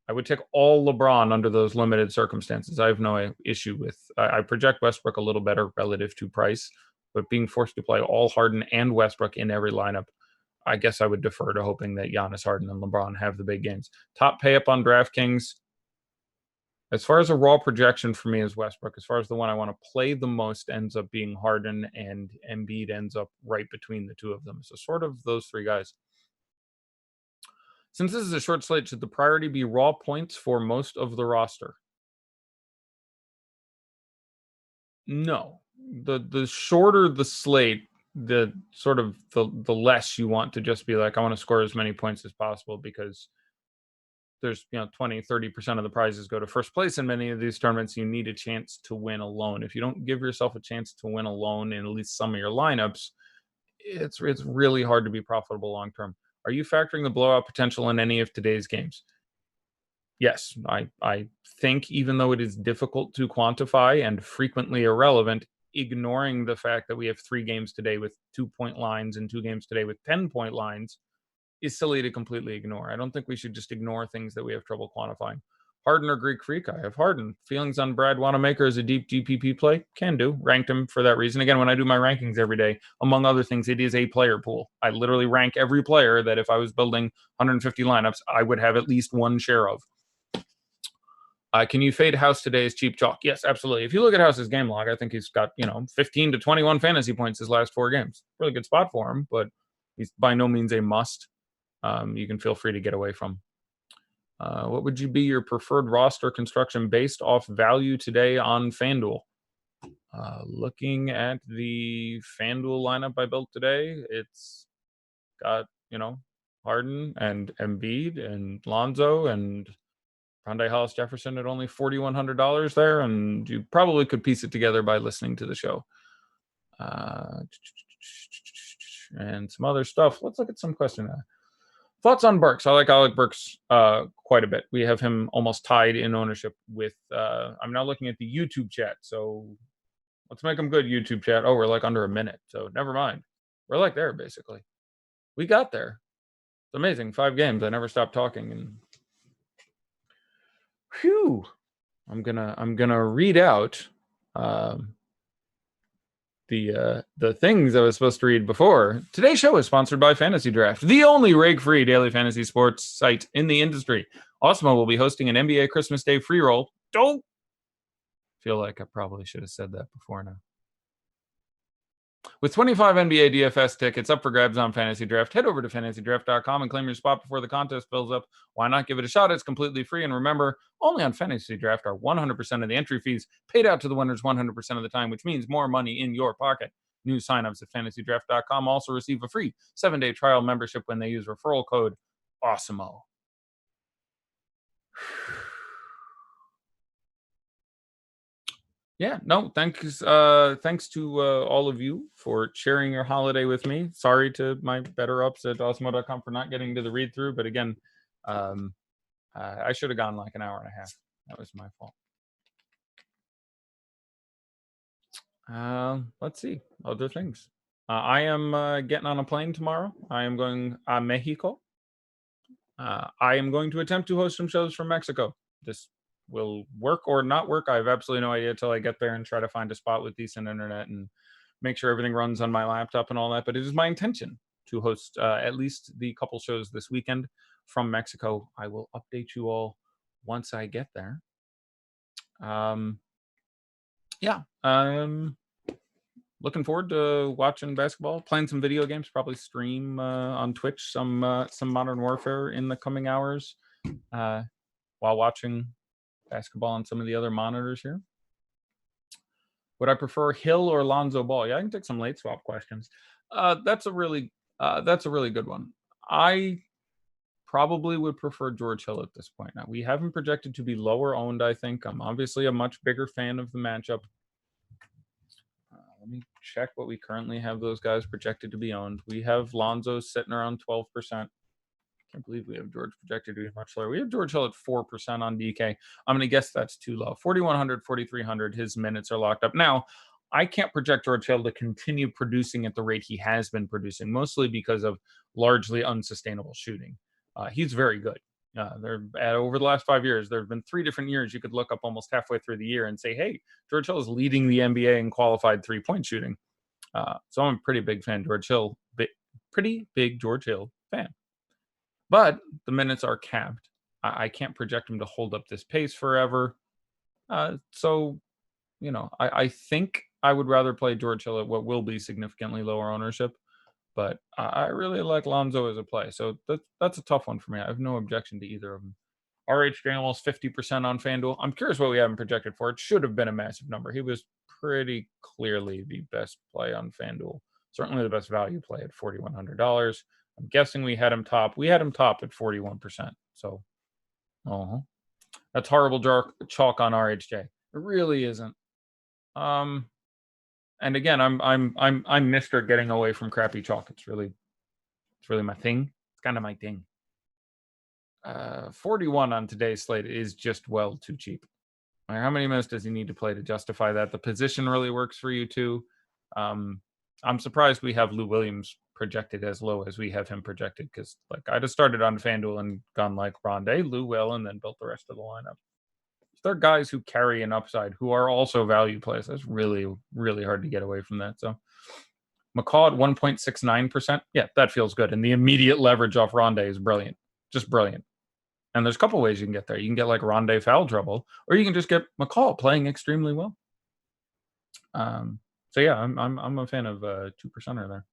I would take all LeBron under those limited circumstances. I have no issue with. I project Westbrook a little better relative to price, but being forced to play all Harden and Westbrook in every lineup, I guess I would defer to hoping that Giannis, Harden, and LeBron have the big games. Top pay up on DraftKings. As far as a raw projection for me is Westbrook. As far as the one I want to play the most ends up being Harden, and Embiid ends up right between the two of them. So sort of those 3 guys. Since this is a short slate, should the priority be raw points for most of the roster? No. The shorter the slate, the sort of the less you want to just be like, I want to score as many points as possible, because there's 20, 30% of the prizes go to first place in many of these tournaments. You need a chance to win alone. If you don't give yourself a chance to win alone in at least some of your lineups, it's really hard to be profitable long term. Are you factoring the blowout potential in any of today's games? Yes, I think, even though it is difficult to quantify and frequently irrelevant, ignoring the fact that we have 3 games today with 2-point lines and 2 games today with 10-point lines is silly to completely ignore. I don't think we should just ignore things that we have trouble quantifying. Harden or Greek Freak? I have Harden. Feelings on Brad Wanamaker as a deep GPP play? Can do. Ranked him for that reason. Again, when I do my rankings every day, among other things, it is a player pool. I literally rank every player that if I was building 150 lineups, I would have at least 1 share of. Can you fade House today as cheap chalk? Yes, absolutely. If you look at House's game log, I think he's got, 15 to 21 fantasy points his last 4 games. Really good spot for him, but he's by no means a must. You can feel free to get away from. What would you be your preferred roster construction based off value today on FanDuel? Looking at the FanDuel lineup I built today, it's got, Harden and Embiid and Lonzo and Rondé Hollis Jefferson at only $4,100 there, and you probably could piece it together by listening to the show. And some other stuff. Let's look at some question. Thoughts on Burks? I like Alec Burks quite a bit. We have him almost tied in ownership with. I'm now looking at the YouTube chat, so let's make him good. YouTube chat. Oh, we're like under a minute, so never mind. We're like there basically. We got there. It's amazing. 5 games. I never stopped talking, and whew. I'm gonna read out the things I was supposed to read before. Today's show is sponsored by Fantasy Draft, the only rake-free daily fantasy sports site in the industry. Osmo will be hosting an NBA Christmas Day free roll. Don't feel like I probably should have said that before now. With 25 NBA DFS tickets up for grabs on Fantasy Draft, head over to fantasydraft.com and claim your spot before the contest fills up. Why not give it a shot? It's completely free. And remember, only on Fantasy Draft are 100% of the entry fees paid out to the winners 100% of the time, which means more money in your pocket. New signups at fantasydraft.com also receive a free 7-day trial membership when they use referral code AWESOMO. Yeah, no, thanks to all of you for sharing your holiday with me. Sorry to my better ups at Osmo.com for not getting to the read through, but again, I should have gone like an hour and a half. That was my fault. Let's see other things. I am getting on a plane tomorrow. I am going to Mexico. I am going to attempt to host some shows from Mexico. This will work or not work. I have absolutely no idea until I get there and try to find a spot with decent internet and make sure everything runs on my laptop and all that. But it is my intention to host at least the couple shows this weekend from Mexico. I will update you all once I get there. Looking forward to watching basketball, playing some video games, probably stream on Twitch some Modern Warfare in the coming hours while watching basketball on some of the other monitors here. Would I prefer Hill or Lonzo Ball? Yeah, I can take some late swap questions. That's a really good one. I probably would prefer George Hill at this point. Now, we have him projected to be lower owned, I think. I'm obviously a much bigger fan of the matchup. Let me check what we currently have those guys projected to be owned. We have Lonzo sitting around 12%. Can't believe we have George projected to be much lower. We have George Hill at 4% on DK. I'm going to guess that's too low. 4,100, 4,300, his minutes are locked up. Now, I can't project George Hill to continue producing at the rate he has been producing, mostly because of largely unsustainable shooting. He's very good. Over the last 5 years, there have been 3 different years you could look up almost halfway through the year and say, hey, George Hill is leading the NBA in qualified three-point shooting. So I'm a pretty big fan, pretty big George Hill fan. But the minutes are capped. I can't project him to hold up this pace forever. So, I think I would rather play George Hill at what will be significantly lower ownership. But I really like Lonzo as a play. So that's a tough one for me. I have no objection to either of them. RHJ almost 50% on FanDuel. I'm curious what we have him projected for. It should have been a massive number. He was pretty clearly the best play on FanDuel. Certainly the best value play at $4,100. I'm guessing we had him top. We had him top at 41%. So, that's horrible chalk on RHJ. It really isn't. And again, I'm Mr. getting away from crappy chalk. It's really my thing. It's kind of my thing. 41 on today's slate is just well too cheap. How many minutes does he need to play to justify that? The position really works for you too. I'm surprised we have Lou Williams projected as low as we have him projected, because I just started on FanDuel and gone like Rondé, Lou Will, and then built the rest of the lineup. There are guys who carry an upside who are also value plays. That's really, really hard to get away from that. So McCaw at 1.69%. Yeah, that feels good. And the immediate leverage off Rondé is brilliant. Just brilliant. And there's a couple ways you can get there. You can get like Rondé foul trouble, or you can just get McCall playing extremely well. So yeah, I'm a fan of 2%er there.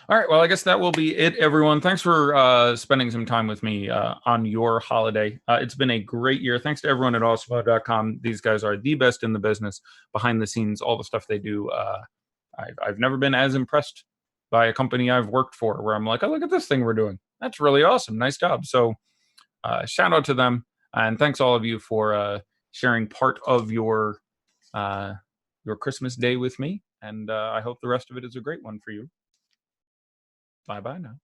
All right. Well, I guess that will be it, everyone. Thanks for spending some time with me on your holiday. It's been a great year. Thanks to everyone at awesemo.com. These guys are the best in the business behind the scenes, all the stuff they do. I've never been as impressed by a company I've worked for where I'm like, oh, look at this thing we're doing. That's really awesome. Nice job. So shout out to them. And thanks all of you for sharing part of uh, your Christmas day with me. And I hope the rest of it is a great one for you. Bye bye now.